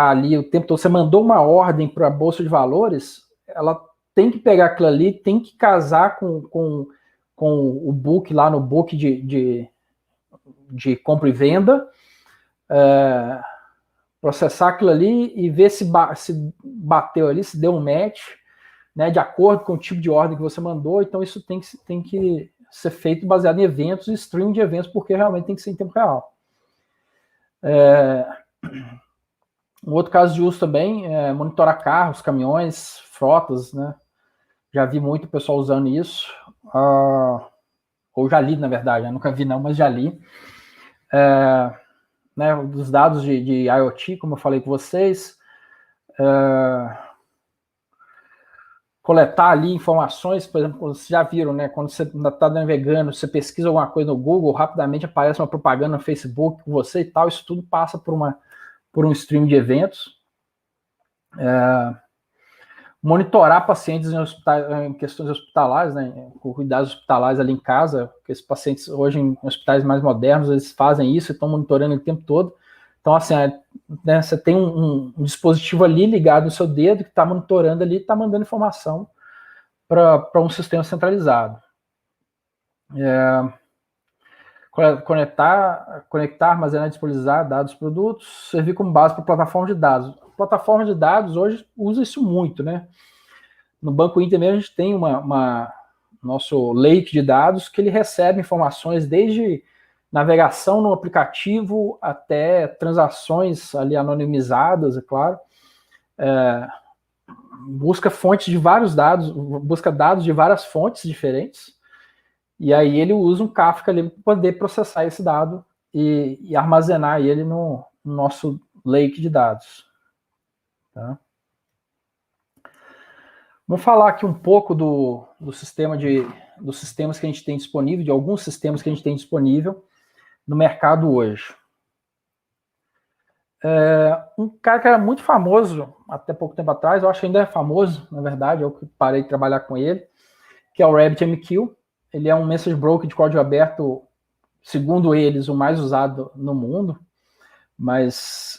ali o tempo todo. Você mandou uma ordem para a bolsa de valores, ela tem que pegar aquilo ali, tem que casar com o book lá no book de compra e venda, processar aquilo ali e ver se bateu ali, se deu um match, né, de acordo com o tipo de ordem que você mandou. Então isso tem que ser feito baseado em eventos e stream de eventos, porque realmente tem que ser em tempo real. Um outro caso de uso também é monitorar carros, caminhões, frotas, né? Já vi muito pessoal usando isso, ou já li, na verdade, eu nunca vi não, mas já li. Né, dos dados de IoT, como eu falei com vocês, coletar ali informações, por exemplo, vocês já viram, né, quando você está navegando, você pesquisa alguma coisa no Google, rapidamente aparece uma propaganda no Facebook com você e tal, isso tudo passa por um stream de eventos. Monitorar pacientes em questões hospitalares, né, com cuidados hospitalares ali em casa, porque esses pacientes hoje em hospitais mais modernos, eles fazem isso e estão monitorando o tempo todo. Então, assim, né, você tem um dispositivo ali ligado no seu dedo que está monitorando ali, está mandando informação para um sistema centralizado. Conectar, armazenar e disponibilizar dados dos produtos, servir como base para plataforma de dados. A plataforma de dados hoje usa isso muito, né? No Banco Inter mesmo a gente tem nosso lake de dados que ele recebe informações desde navegação no aplicativo até transações ali anonimizadas, é claro. Busca fontes de vários dados, busca dados de várias fontes diferentes, e aí ele usa um Kafka ali para poder processar esse dado e armazenar ele no nosso lake de dados. Tá? Vamos falar aqui um pouco dos sistemas que a gente tem disponível, de alguns sistemas que a gente tem disponível no mercado hoje. Um cara que era muito famoso até pouco tempo atrás, eu acho que ainda é famoso, na verdade, eu parei de trabalhar com ele, que é o RabbitMQ. Ele é um message broker de código aberto, segundo eles, o mais usado no mundo, mas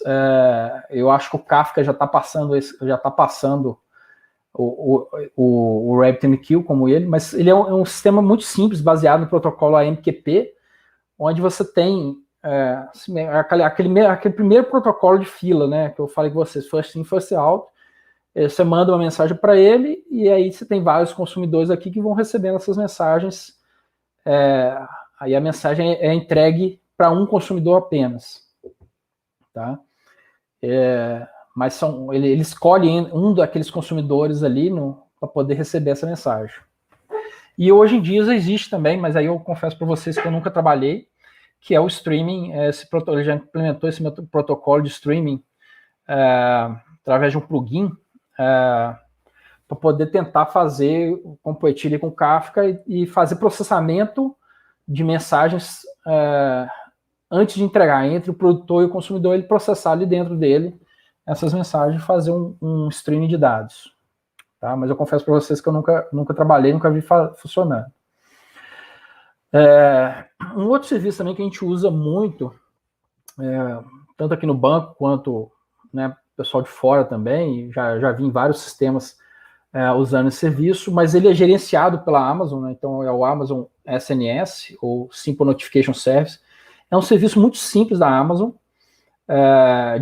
eu acho que o Kafka já está passando o RabbitMQ como ele, mas ele é um sistema muito simples, baseado no protocolo AMQP, onde você tem aquele primeiro protocolo de fila, né, que eu falei com vocês, first in, first out. Você manda uma mensagem para ele e aí você tem vários consumidores aqui que vão recebendo essas mensagens. Aí a mensagem é entregue para um consumidor apenas, tá? Mas ele escolhe um daqueles consumidores ali para poder receber essa mensagem. E hoje em dia existe também, mas aí eu confesso para vocês que eu nunca trabalhei, que é o streaming. Ele já implementou esse protocolo de streaming através de um plugin para poder tentar competir ali com o Kafka e fazer processamento de mensagens antes de entregar, entre o produtor e o consumidor, ele processar ali dentro dele essas mensagens e fazer um streaming de dados. Tá? Mas eu confesso para vocês que eu nunca trabalhei, nunca vi funcionando. Um outro serviço também que a gente usa muito, tanto aqui no banco quanto pessoal de fora também, já vi em vários sistemas usando esse serviço, mas ele é gerenciado pela Amazon, né? Então é o Amazon SNS, ou Simple Notification Service. É um serviço muito simples da Amazon,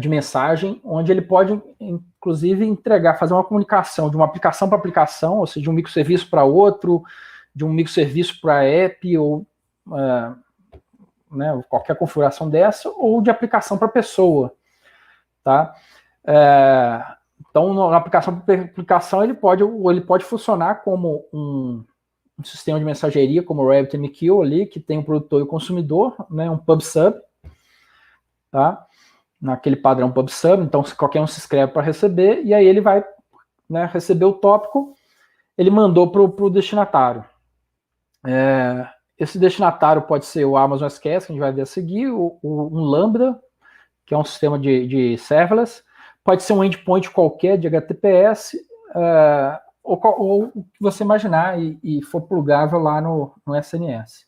de mensagem, onde ele pode, inclusive, fazer uma comunicação de uma aplicação para aplicação, ou seja, de um microserviço para outro, de um microserviço para app, ou qualquer configuração dessa, ou de aplicação para pessoa. Tá? Então, na aplicação para aplicação, ele pode funcionar como um sistema de mensageria, como o RabbitMQ ali, que tem o produtor e o consumidor, né, um pub-sub, tá? Naquele padrão pub-sub, então qualquer um se inscreve para receber, e aí ele vai receber o tópico, ele mandou para o destinatário. Esse destinatário pode ser o Amazon SQS, que a gente vai ver a seguir, um Lambda, que é um sistema de serverless, pode ser um endpoint qualquer de HTTPS, ou o que você imaginar e for plugável lá no SNS.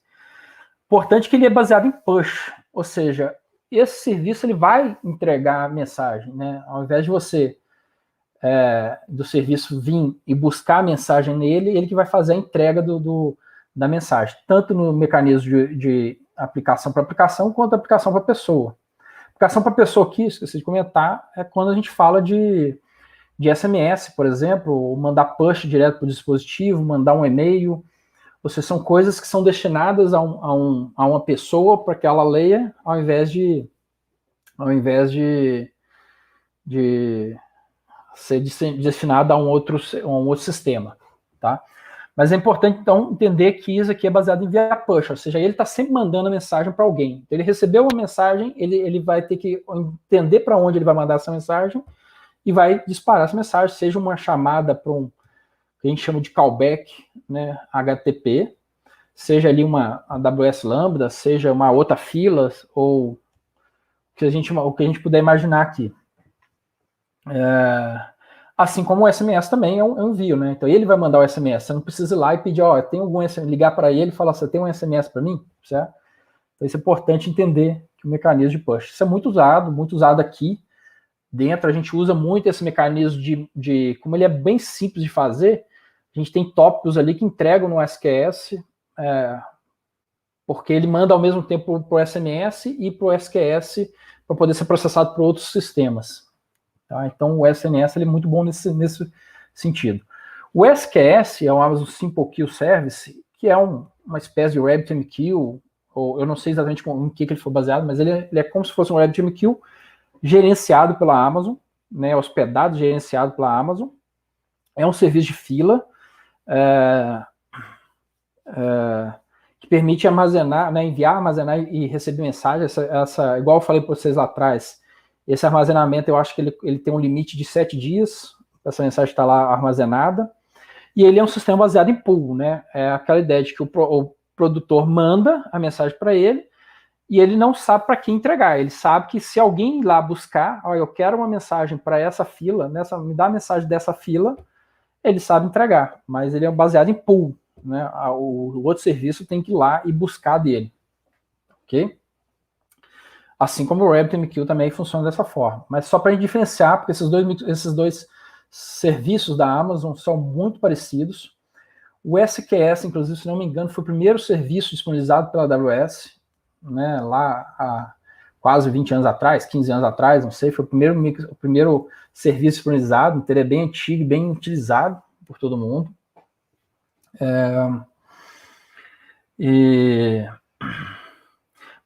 Importante que ele é baseado em push, ou seja, esse serviço ele vai entregar a mensagem, né? Ao invés de você do serviço vir e buscar a mensagem nele, ele que vai fazer a entrega da mensagem, tanto no mecanismo de aplicação para aplicação, quanto aplicação para pessoa. Aplicação para pessoa aqui, esqueci de comentar, é quando a gente fala de SMS, por exemplo, ou mandar push direto para o dispositivo, mandar um e-mail. Ou seja, são coisas que são destinadas a uma pessoa para que ela leia, ao invés de ser destinada a um outro sistema. Tá? Mas é importante, então, entender que isso aqui é baseado em via push, ou seja, ele está sempre mandando a mensagem para alguém. Então, ele recebeu uma mensagem, ele vai ter que entender para onde ele vai mandar essa mensagem e vai disparar essa mensagem, seja uma chamada para que a gente chama de callback, né, HTTP, seja ali uma AWS Lambda, seja uma outra fila, ou o que a gente puder imaginar aqui. Assim como o SMS também é um envio, né? Então ele vai mandar o SMS, você não precisa ir lá e pedir, tem algum SMS, ligar para ele e falar, você tem um SMS para mim? Certo? Então isso é importante entender que o mecanismo de push. Isso é muito usado aqui dentro, a gente usa muito esse mecanismo como ele é bem simples de fazer, a gente tem tópicos ali que entregam no SQS, porque ele manda ao mesmo tempo para o SMS e para o SQS para poder ser processado por outros sistemas. Tá? Então o SNS ele é muito bom nesse sentido. O SQS é o Amazon Simple Queue Service, que é uma espécie de RabbitMQ, ou eu não sei exatamente em que ele foi baseado, mas ele é como se fosse um RabbitMQ gerenciado pela Amazon, né, hospedado, gerenciado pela Amazon. É um serviço de fila que permite armazenar, né, enviar, armazenar e receber mensagem. Igual eu falei para vocês lá atrás, esse armazenamento eu acho que ele tem um limite de 7 dias, essa mensagem está lá armazenada, e ele é um sistema baseado em pool, né? É aquela ideia de que o produtor manda a mensagem para ele, e ele não sabe para quem entregar. Ele sabe que se alguém ir lá buscar, eu quero uma mensagem para essa fila, me dá a mensagem dessa fila, ele sabe entregar, mas ele é baseado em pool, né? O outro serviço tem que ir lá e buscar dele, ok? Assim como o RabbitMQ também funciona dessa forma. Mas só para a gente diferenciar, porque esses dois serviços da Amazon são muito parecidos. O SQS, inclusive, se não me engano, foi o primeiro serviço disponibilizado pela AWS, né, lá há quase 20 anos atrás, 15 anos atrás, não sei, foi o primeiro serviço disponibilizado, então ele é bem antigo, bem utilizado por todo mundo.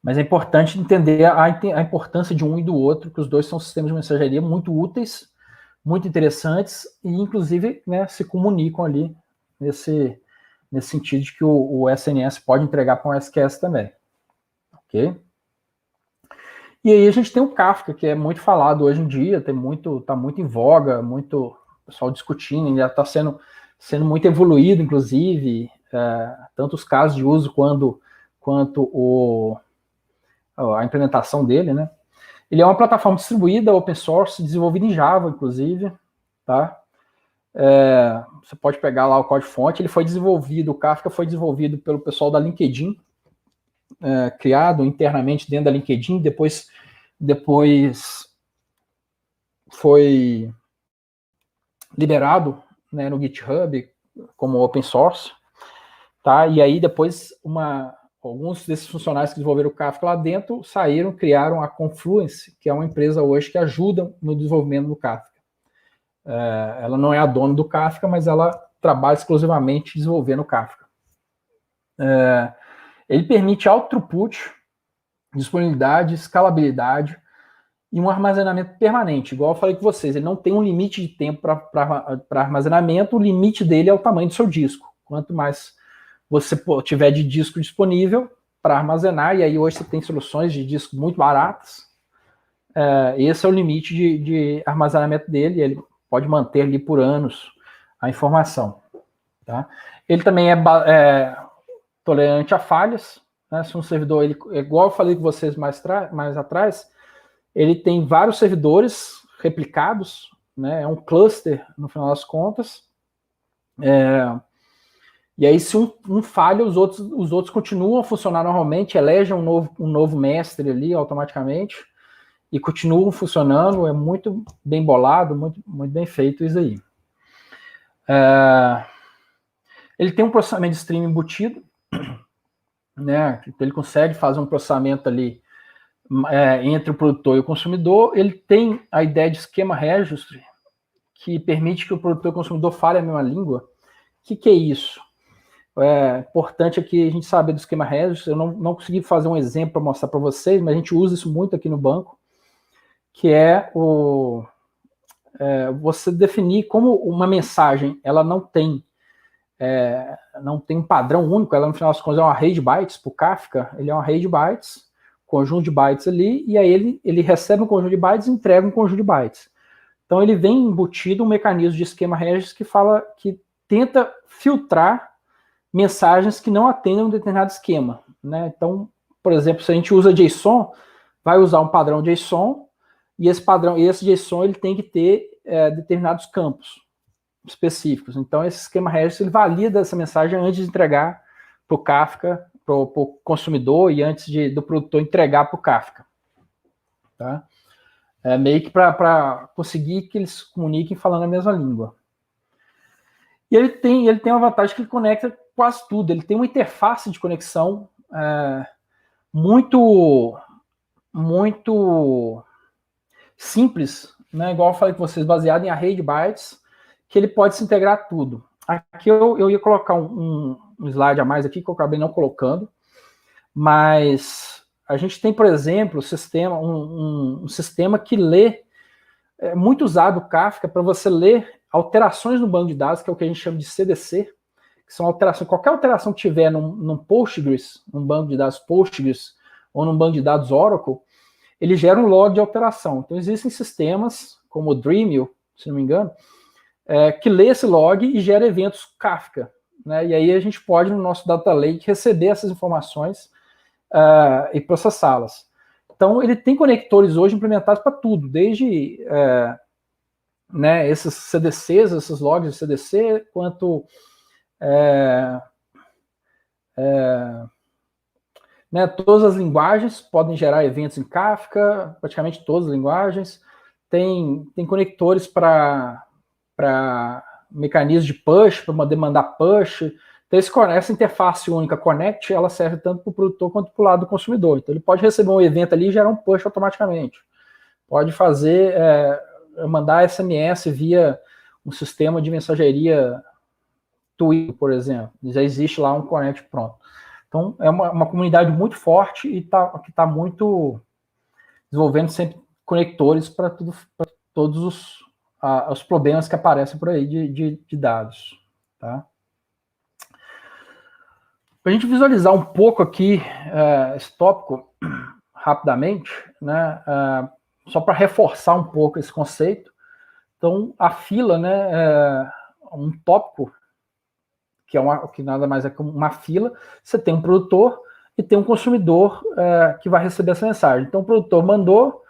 Mas é importante entender a importância de um e do outro, que os dois são sistemas de mensageria muito úteis, muito interessantes, e inclusive, né, se comunicam ali nesse sentido de que o SNS pode entregar para um SQS também. Ok? E aí a gente tem o Kafka, que é muito falado hoje em dia, está muito em voga, muito pessoal discutindo, já está sendo muito evoluído, inclusive, tanto os casos de uso quanto a implementação dele, né? Ele é uma plataforma distribuída, open source, desenvolvida em Java, inclusive, tá? Você pode pegar lá o código-fonte, ele foi desenvolvido, o Kafka foi desenvolvido pelo pessoal da LinkedIn, criado internamente dentro da LinkedIn, depois foi liberado, né, no GitHub como open source, tá? E aí depois alguns desses funcionários que desenvolveram o Kafka lá dentro saíram, criaram a Confluence, que é uma empresa hoje que ajuda no desenvolvimento do Kafka. Ela não é a dona do Kafka, mas ela trabalha exclusivamente desenvolvendo o Kafka. Ele permite alto throughput, disponibilidade, escalabilidade e um armazenamento permanente. Igual eu falei com vocês, ele não tem um limite de tempo para armazenamento, o limite dele é o tamanho do seu disco. Quanto mais você tiver de disco disponível para armazenar, e aí hoje você tem soluções de disco muito baratas, esse é o limite de armazenamento dele, ele pode manter ali por anos a informação. Tá? Ele também é tolerante a falhas, né? Se um servidor, igual eu falei com vocês mais atrás, ele tem vários servidores replicados, né? É um cluster, no final das contas. E aí, se um falha, os outros continuam a funcionar normalmente, elegem um novo mestre ali automaticamente e continuam funcionando. É muito bem bolado, muito, muito bem feito isso aí. Ele tem um processamento de stream embutido, né? Ele consegue fazer um processamento ali entre o produtor e o consumidor. Ele tem a ideia de esquema registry, que permite que o produtor e o consumidor falem a mesma língua. O que é isso? É importante aqui a gente saber do esquema registry. Eu não consegui fazer um exemplo para mostrar para vocês, mas a gente usa isso muito aqui no banco, que é você definir como uma mensagem ela não tem um padrão único, ela no final das contas é um array de bytes. Para o Kafka, ele é um array de bytes, conjunto de bytes ali, e aí ele recebe um conjunto de bytes e entrega um conjunto de bytes. Então ele vem embutido um mecanismo de esquema registry que tenta filtrar mensagens que não atendem um determinado esquema, né? Então, por exemplo, se a gente usa JSON, vai usar um padrão JSON, e esse JSON ele tem que ter determinados campos específicos. Então, esse esquema registry ele valida essa mensagem antes de entregar para o Kafka, para o consumidor, e antes do produtor entregar para o Kafka. Tá? Meio que para conseguir que eles se comuniquem falando a mesma língua. E ele tem uma vantagem que ele conecta quase tudo. Ele tem uma interface de conexão muito simples, né? Igual eu falei com vocês, baseado em array de bytes, que ele pode se integrar a tudo. Aqui eu ia colocar um slide a mais aqui, que eu acabei não colocando, mas a gente tem, por exemplo, um sistema que lê, muito usado o Kafka, para você ler alterações no banco de dados, que é o que a gente chama de CDC, que são alterações, qualquer alteração que tiver num Postgres, num banco de dados Postgres, ou num banco de dados Oracle, ele gera um log de alteração. Então existem sistemas, como o Dremel, se não me engano, que lê esse log e gera eventos Kafka, né? E aí a gente pode, no nosso Data Lake, receber essas informações e processá-las. Então, ele tem conectores hoje implementados para tudo, desde esses CDCs, esses logs de CDC, quanto todas as linguagens podem gerar eventos em Kafka, praticamente todas as linguagens. Tem conectores para mecanismos de push, para poder mandar push. Então, essa interface única Connect, ela serve tanto para o produtor quanto para o lado do consumidor. Então, ele pode receber um evento ali e gerar um push automaticamente. Pode mandar SMS via um sistema de mensageria Twitter, por exemplo. Já existe lá um Connect pronto. Então, é uma comunidade muito forte e que está muito desenvolvendo sempre conectores para todos os problemas que aparecem por aí de dados. Tá? Para a gente visualizar um pouco aqui esse tópico, rapidamente, né, só para reforçar um pouco esse conceito. Então, a fila, né, é um tópico, que nada mais é que uma fila. Você tem um produtor e tem um consumidor que vai receber essa mensagem. Então, o produtor mandou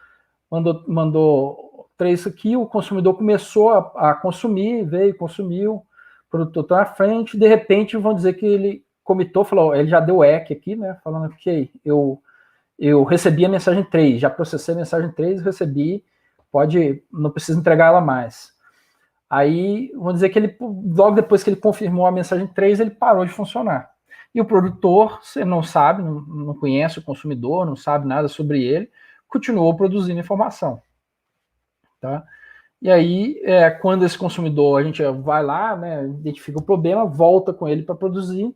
3 aqui, o consumidor começou a consumir, veio, consumiu, o produtor está na frente, de repente vão dizer que ele comitou, falou, ele já deu EC aqui, né, falando que eu recebi a mensagem 3, já processei a mensagem 3, recebi, não precisa entregar ela mais. Aí, vamos dizer que ele, logo depois que ele confirmou a mensagem 3, ele parou de funcionar. E o produtor, você não sabe, não conhece o consumidor, não sabe nada sobre ele, continuou produzindo informação. Tá? E aí, quando esse consumidor, a gente vai lá, né, identifica o problema, volta com ele para produzir,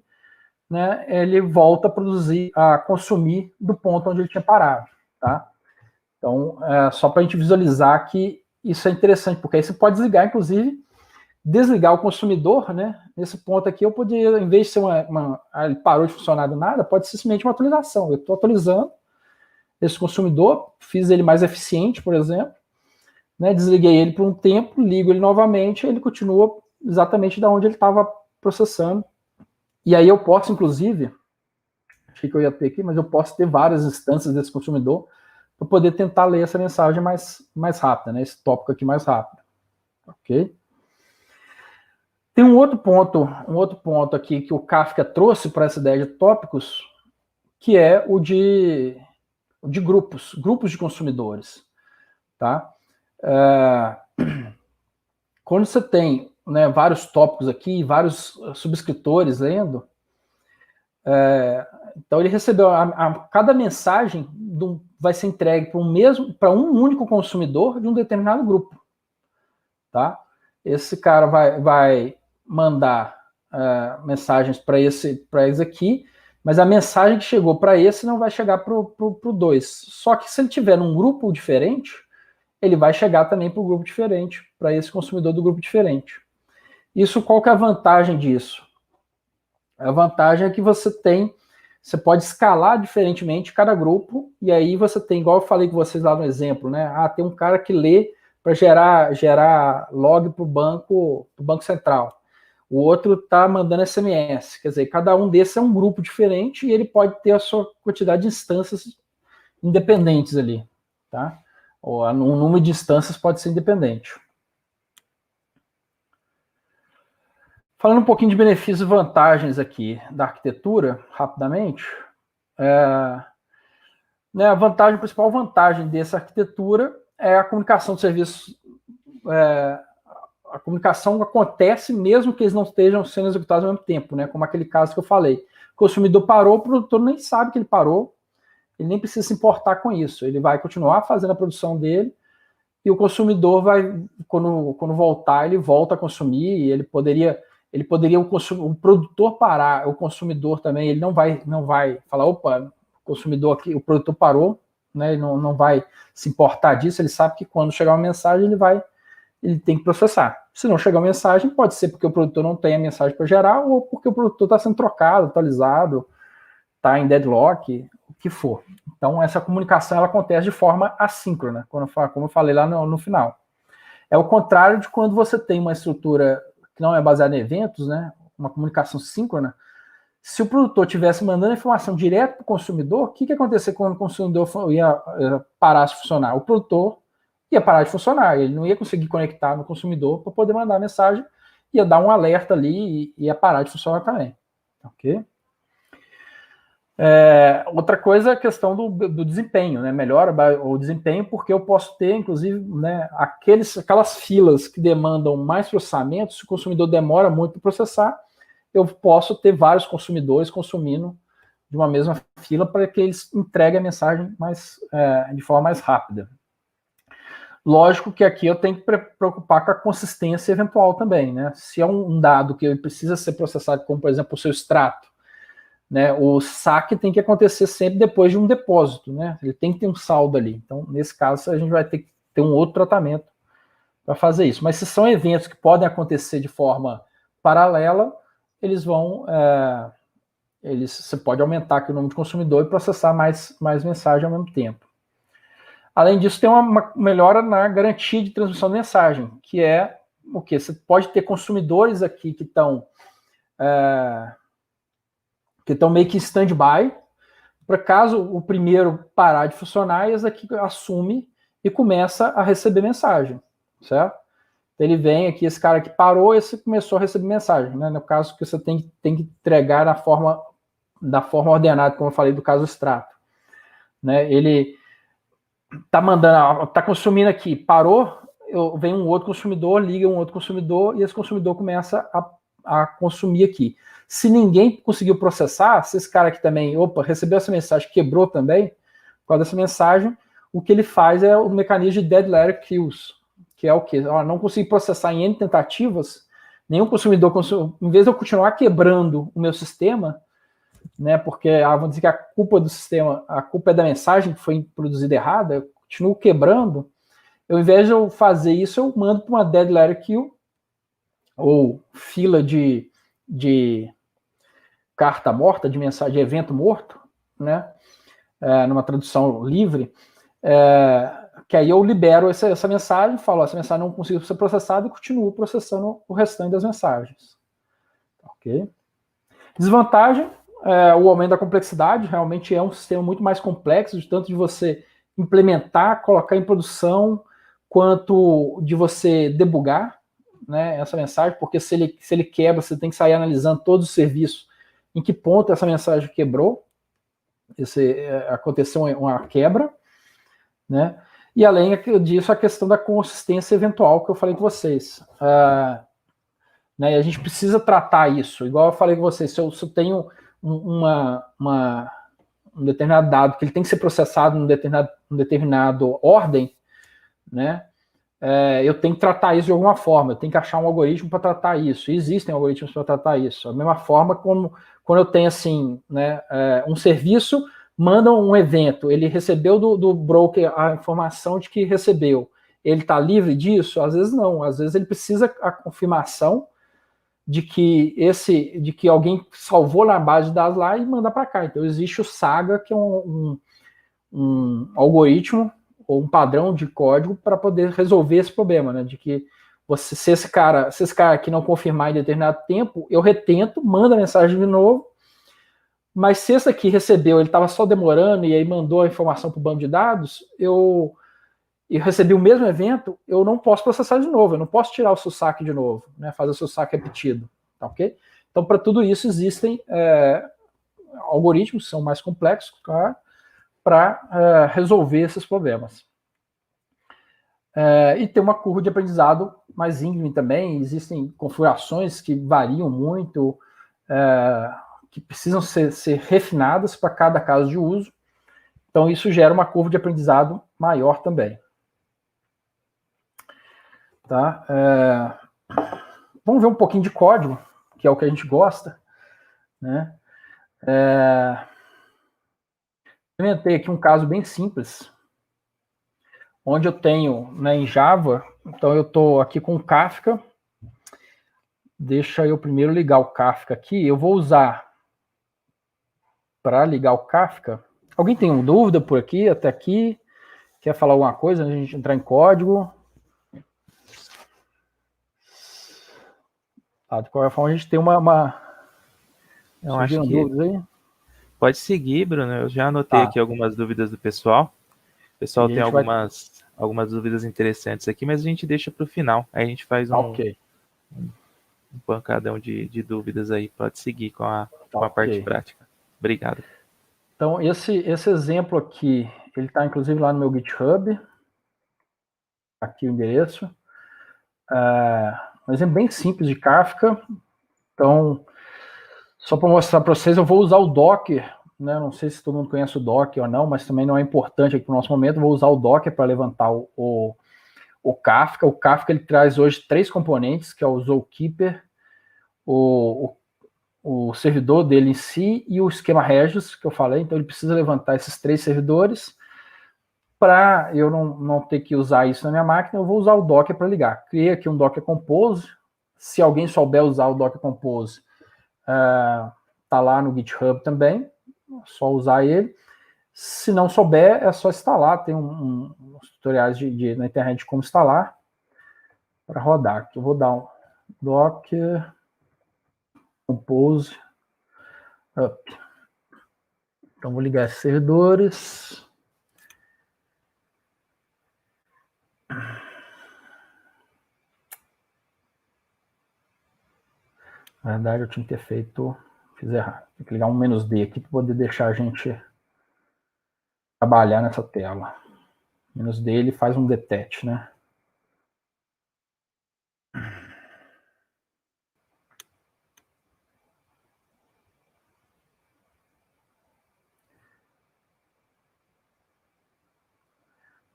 né, ele volta a produzir, a consumir do ponto onde ele tinha parado. Tá? Então, só para a gente visualizar que isso é interessante, porque aí você pode desligar, inclusive, desligar o consumidor, né? Nesse ponto aqui, eu poderia, em vez de ser ele parou de funcionar do nada, pode ser simplesmente uma atualização. Eu estou atualizando esse consumidor, fiz ele mais eficiente, por exemplo, né? Desliguei ele por um tempo, ligo ele novamente, ele continua exatamente da onde ele estava processando. E aí eu posso, inclusive, achei que eu ia ter aqui, mas eu posso ter várias instâncias desse consumidor para poder tentar ler essa mensagem mais rápida, né? Esse tópico aqui mais rápido. Ok? Tem um outro ponto aqui que o Kafka trouxe para essa ideia de tópicos, que é o de grupos de consumidores. Tá? Quando você tem, né, vários tópicos aqui, vários subscritores lendo, então ele recebeu cada mensagem vai ser entregue para um único consumidor de um determinado grupo. Tá? Esse cara vai mandar mensagens para esse aqui, mas a mensagem que chegou para esse não vai chegar para o 2. Só que se ele tiver num grupo diferente, ele vai chegar também para o grupo diferente, para esse consumidor do grupo diferente. Isso, qual que é a vantagem disso? A vantagem é que você pode escalar diferentemente cada grupo, e aí você tem, igual eu falei com vocês lá no exemplo, né? Tem um cara que lê para gerar log para o banco central. O outro está mandando SMS. Quer dizer, cada um desses é um grupo diferente e ele pode ter a sua quantidade de instâncias independentes ali. Tá? O número de instâncias pode ser independente. Falando um pouquinho de benefícios e vantagens aqui da arquitetura, rapidamente. Né, a principal vantagem dessa arquitetura é a comunicação de serviços. A comunicação acontece mesmo que eles não estejam sendo executados ao mesmo tempo, né? Como aquele caso que eu falei. O consumidor parou, o produtor nem sabe que ele parou, ele nem precisa se importar com isso. Ele vai continuar fazendo a produção dele e o consumidor vai, quando voltar, ele volta a consumir. E ele poderia o produtor parar, o consumidor também, ele não vai falar, opa, o consumidor aqui, o produtor parou, né? Ele não vai se importar disso. Ele sabe que quando chegar uma mensagem, ele tem que processar. Se não chegar uma mensagem, pode ser porque o produtor não tem a mensagem para gerar ou porque o produtor está sendo trocado, atualizado, está em deadlock, o que for. Então, essa comunicação ela acontece de forma assíncrona, como eu falei lá no final. É o contrário de quando você tem uma estrutura que não é baseada em eventos, né, uma comunicação síncrona. Se o produtor tivesse mandando a informação direto para o consumidor, o que ia acontecer quando o consumidor ia parar de funcionar? O produtor ia parar de funcionar, ele não ia conseguir conectar no consumidor para poder mandar a mensagem, ia dar um alerta ali e ia parar de funcionar também. Ok? Outra coisa é a questão do desempenho, né? Melhora o desempenho, porque eu posso ter, inclusive, né, aquelas filas que demandam mais processamento. Se o consumidor demora muito para processar, eu posso ter vários consumidores consumindo de uma mesma fila para que eles entreguem a mensagem de forma mais rápida. Lógico que aqui eu tenho que preocupar com a consistência eventual também, né? Se é um dado que precisa ser processado, como por exemplo o seu extrato, né? O saque tem que acontecer sempre depois de um depósito, né? Ele tem que ter um saldo ali. Então, nesse caso, a gente vai ter que ter um outro tratamento para fazer isso. Mas se são eventos que podem acontecer de forma paralela, eles vão você pode aumentar aqui o número de consumidor e processar mais mensagem ao mesmo tempo. Além disso, tem uma melhora na garantia de transmissão de mensagem, que é o quê? Você pode ter consumidores aqui que estão meio que em stand-by, para caso o primeiro parar de funcionar, esse aqui assume e começa a receber mensagem, certo? Então ele vem aqui, esse cara que parou, esse começou a receber mensagem, né? No caso que você tem que entregar da forma ordenada, como eu falei do caso extrato, né? Ele tá consumindo aqui, parou, vem um outro consumidor, liga um outro consumidor, e esse consumidor começa a consumir aqui. Se ninguém conseguiu processar, se esse cara aqui também, recebeu essa mensagem, quebrou também, por causa dessa mensagem, o que ele faz é o mecanismo de dead letter queues, que é o quê? Não consegui processar em N tentativas, nenhum consumidor, em vez de eu continuar quebrando o meu sistema, né, porque vamos dizer que a culpa do sistema, a culpa é da mensagem que foi produzida errada, eu continuo quebrando, ao invés de eu fazer isso, eu mando para uma dead letter queue, ou fila de carta morta, de mensagem, de evento morto, né, numa tradução livre, que aí eu libero essa mensagem, falo, essa mensagem não conseguiu ser processada e continuo processando o restante das mensagens. Ok? Desvantagem, o aumento da complexidade, realmente é um sistema muito mais complexo, de tanto de você implementar, colocar em produção, quanto de você debugar, né, essa mensagem, porque se ele quebra, você tem que sair analisando todos os serviços, em que ponto essa mensagem quebrou, aconteceu uma quebra, né? E além disso, a questão da consistência eventual que eu falei com vocês. Né, e a gente precisa tratar isso, igual eu falei com vocês, se eu tenho um determinado dado que ele tem que ser processado em determinado ordem, né? Eu tenho que tratar isso de alguma forma, eu tenho que achar um algoritmo para tratar isso. E existem algoritmos para tratar isso. Da mesma forma como quando eu tenho assim, né, um serviço, manda um evento, ele recebeu do broker a informação de que recebeu. Ele está livre disso? Às vezes não. Às vezes ele precisa a confirmação de que alguém salvou na base de dados lá e manda para cá. Então existe o Saga, que é um algoritmo ou um padrão de código para poder resolver esse problema, né? De que se esse cara aqui não confirmar em determinado tempo, eu retento, mando a mensagem de novo, mas se esse aqui recebeu, ele estava só demorando e aí mandou a informação para o banco de dados, eu recebi o mesmo evento, eu não posso processar de novo, eu não posso tirar o seu saque de novo, né? Fazer o seu saque repetido, tá ok? Então, para tudo isso, existem algoritmos que são mais complexos, claro, para resolver esses problemas. E tem uma curva de aprendizado mais íngreme também, existem configurações que variam muito, que precisam ser refinadas para cada caso de uso, então isso gera uma curva de aprendizado maior também. Tá? Vamos ver um pouquinho de código, que é o que a gente gosta, né? Inventei aqui um caso bem simples, onde eu tenho, né, em Java, então eu estou aqui com o Kafka, deixa eu primeiro ligar o Kafka aqui, eu vou usar, para ligar o Kafka, alguém tem uma dúvida por aqui, até aqui, quer falar alguma coisa, antes de a gente entrar em código? De qualquer forma, a gente tem Eu acho que dúvidas aí? Pode seguir, Bruno. Eu já anotei aqui algumas dúvidas do pessoal. O pessoal tem algumas dúvidas interessantes aqui, mas a gente deixa para o final. Aí a gente faz um pancadão de dúvidas aí. Pode seguir com a parte prática. Obrigado. Então, esse exemplo aqui, ele está inclusive lá no meu GitHub. Aqui o endereço. Um exemplo bem simples de Kafka. Então, só para mostrar para vocês, eu vou usar o Docker, né? Não sei se todo mundo conhece o Docker ou não, mas também não é importante aqui para o nosso momento. Vou usar o Docker para levantar o Kafka. O Kafka ele traz hoje 3 componentes, que é o Zookeeper, o servidor dele em si e o esquema Regis, que eu falei. Então ele precisa levantar esses 3 servidores. Para eu não ter que usar isso na minha máquina, eu vou usar o Docker para ligar. Criei aqui um Docker Compose. Se alguém souber usar o Docker Compose, tá tá lá no GitHub também, é só usar ele. Se não souber, é só instalar, tem uns tutoriais na internet de como instalar para rodar. Aqui eu vou dar um docker compose up. Então vou ligar esses servidores. Na verdade, eu tinha que ter feito, fiz errado. Tem que ligar um "-d" aqui para poder deixar a gente trabalhar nessa tela. "-d" ele faz um detect, né?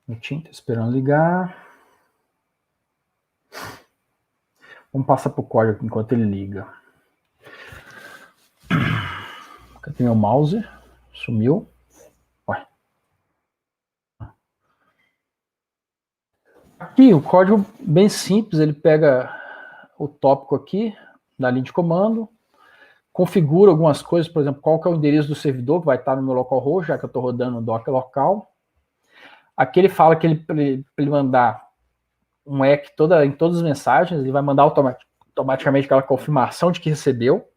Minutinho, tô esperando ligar. Vamos passar para o código enquanto ele liga. Cadê meu mouse? Sumiu. Ué. Aqui o código bem simples, ele pega o tópico aqui da linha de comando, configura algumas coisas, por exemplo, qual que é o endereço do servidor que vai estar no meu localhost, já que eu estou rodando no Docker local. Aqui ele fala que para ele mandar um EC em todas as mensagens, ele vai mandar automaticamente aquela confirmação de que recebeu,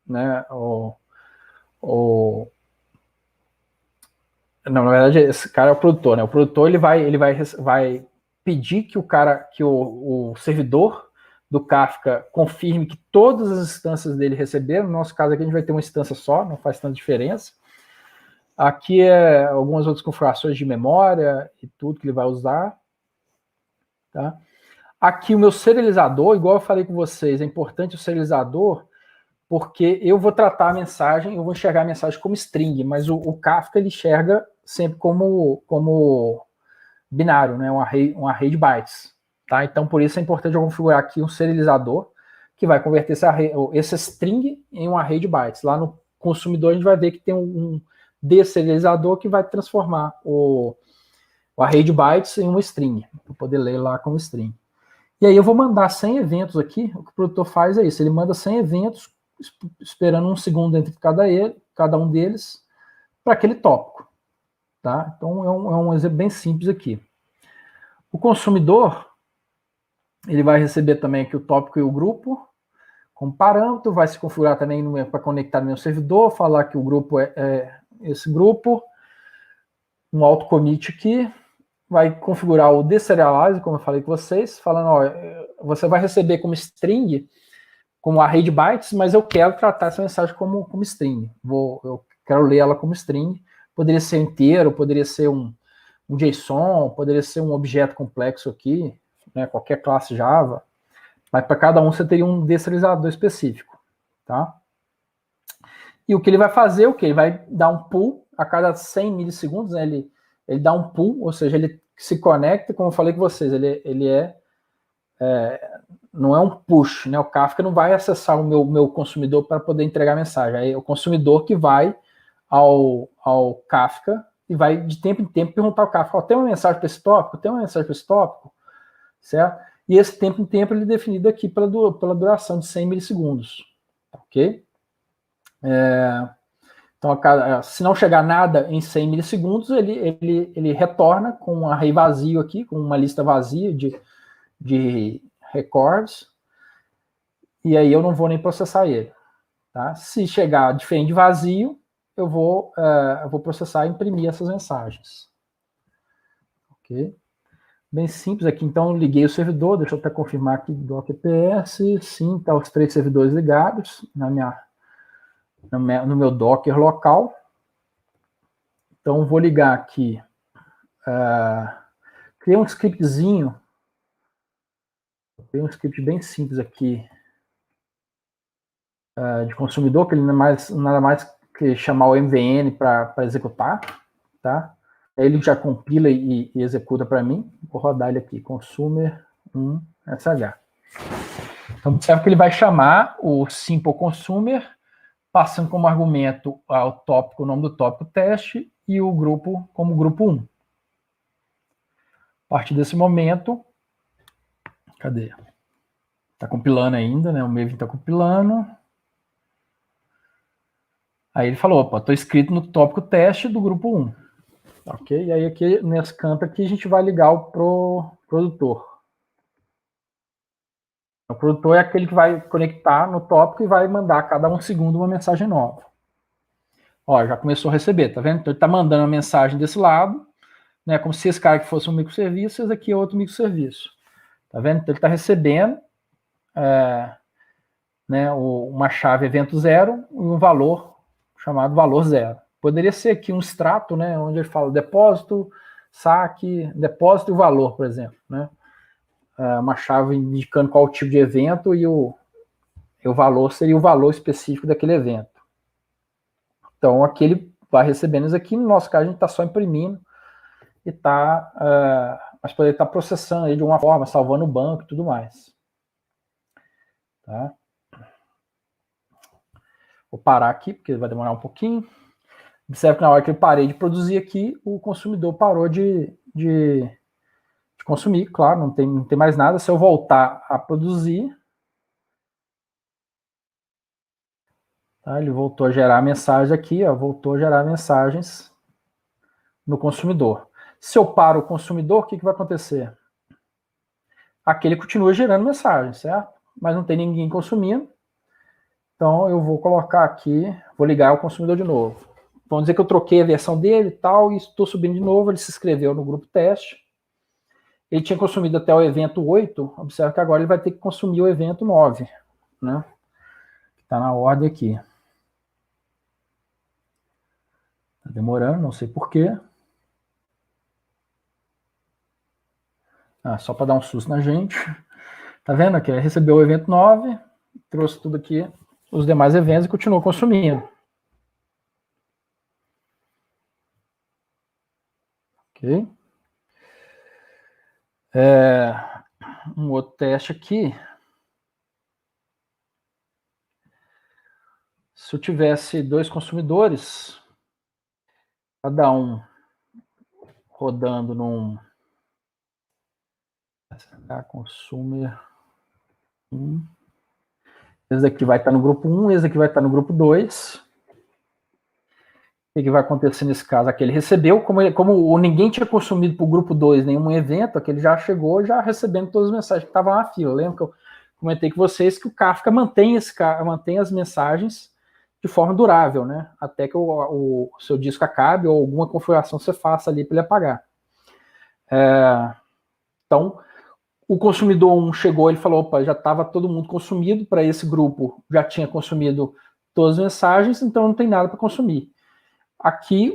né? Não, na verdade, esse cara é o produtor, né? O produtor ele vai pedir que o servidor do Kafka confirme que todas as instâncias dele receberam. No nosso caso aqui a gente vai ter uma instância só, não faz tanta diferença. Aqui é algumas outras configurações de memória e tudo que ele vai usar. Tá? Aqui o meu serializador, igual eu falei com vocês, é importante o serializador porque eu vou tratar a mensagem, eu vou enxergar a mensagem como string, mas o Kafka ele enxerga sempre como binário, né? Um array de bytes. Tá? Então, por isso é importante eu configurar aqui um serializador que vai converter esse string em um array de bytes. Lá no consumidor a gente vai ver que tem um deserializador que vai transformar o array de bytes em uma string, para poder ler lá como string. E aí eu vou mandar 100 eventos aqui, o que o produtor faz é isso, ele manda 100 eventos, esperando um segundo entre cada um deles, para aquele tópico. Tá? Então é um exemplo bem simples aqui. O consumidor, ele vai receber também aqui o tópico e o grupo, como parâmetro, vai se configurar também para conectar no meu servidor, falar que o grupo é esse grupo, um autocommit aqui, vai configurar o deserialize, como eu falei com vocês, falando, ó, você vai receber como string, como array de bytes, mas eu quero tratar essa mensagem como string. Eu quero ler ela como string. Poderia ser inteiro, poderia ser um JSON, poderia ser um objeto complexo aqui, né, qualquer classe Java. Mas para cada um você teria um deserializador específico. Tá? E o que ele vai fazer é o quê? Ele vai dar um pull a cada 100 milissegundos, né, ele dá um pull, ou seja, ele se conecta, como eu falei com vocês, ele não é um push, né? O Kafka não vai acessar o meu consumidor para poder entregar a mensagem. É o consumidor que vai ao Kafka e vai de tempo em tempo perguntar ao Kafka, tem uma mensagem para esse tópico? Tem uma mensagem para esse tópico? Certo? E esse tempo em tempo ele é definido aqui pela duração de 100 milissegundos. Ok? Então, se não chegar nada em 100 milissegundos, ele retorna com um array vazio aqui, com uma lista vazia de records, e aí eu não vou nem processar ele. Tá? Se chegar diferente de vazio, eu vou processar e imprimir essas mensagens. Ok? Bem simples aqui, então eu liguei o servidor, deixa eu até confirmar aqui do OKPS, sim, tá os 3 servidores ligados no meu Docker local. Então vou ligar aqui, criei um scriptzinho, bem simples aqui, de consumidor, que ele nada mais que chamar o MVN para executar, tá? Aí ele já compila e executa para mim. Vou rodar ele aqui, consumer1sh. Então, observe que ele vai chamar o simple consumer, passando como argumento o nome do tópico teste e o grupo como grupo 1. A partir desse momento, cadê? Está compilando ainda, né? O Maven está compilando. Aí ele falou, opa, estou inscrito no tópico teste do grupo 1. Ok? E aí aqui, nesse canto aqui, a gente vai ligar o produtor. O produtor é aquele que vai conectar no tópico e vai mandar a cada 1 segundo uma mensagem nova. Ó, já começou a receber, tá vendo? Então ele está mandando a mensagem desse lado, né? Como se esse cara aqui fosse um microserviço, esse aqui é outro microserviço. Tá vendo? Então ele está recebendo né, uma chave evento 0 e um valor chamado valor 0. Poderia ser aqui um extrato, né, onde ele fala depósito, saque, depósito e o valor, por exemplo. Né? Uma chave indicando qual o tipo de evento e o valor seria o valor específico daquele evento. Então, aqui ele vai recebendo isso aqui. No nosso caso, a gente está só imprimindo e mas poderia estar processando aí de uma forma, salvando o banco e tudo mais. Tá? Vou parar aqui, porque vai demorar um pouquinho. Observe que na hora que eu parei de produzir aqui, o consumidor parou de consumir. Claro, não tem mais nada. Se eu voltar a produzir, tá, ele voltou a gerar mensagem aqui, ó, voltou a gerar mensagens no consumidor. Se eu paro o consumidor, o que vai acontecer? Aqui ele continua gerando mensagem, certo? Mas não tem ninguém consumindo. Então eu vou colocar aqui, vou ligar o consumidor de novo. Vamos dizer que eu troquei a versão dele e tal, e estou subindo de novo, ele se inscreveu no grupo teste. Ele tinha consumido até o evento 8, observa que agora ele vai ter que consumir o evento 9, né? Está na ordem aqui. Está demorando, não sei porquê. Só para dar um susto na gente. Tá vendo aqui? Recebeu o evento 9, trouxe tudo aqui, os demais eventos e continuou consumindo. Ok? Um outro teste aqui. Se eu tivesse 2 consumidores, cada um rodando num consumer 1. Esse aqui vai estar no grupo 1, esse aqui vai estar no grupo 2. O que vai acontecer nesse caso? Aqui ele recebeu, como ninguém tinha consumido para o grupo 2 nenhum evento, aqui ele já chegou já recebendo todas as mensagens que estavam na fila. Lembra que eu comentei com vocês que o Kafka mantém as mensagens de forma durável, né? Até que o seu disco acabe ou alguma configuração você faça ali para ele apagar. Então, o consumidor 1 chegou, ele falou, opa, já estava todo mundo consumido, para esse grupo já tinha consumido todas as mensagens, então não tem nada para consumir. Aqui,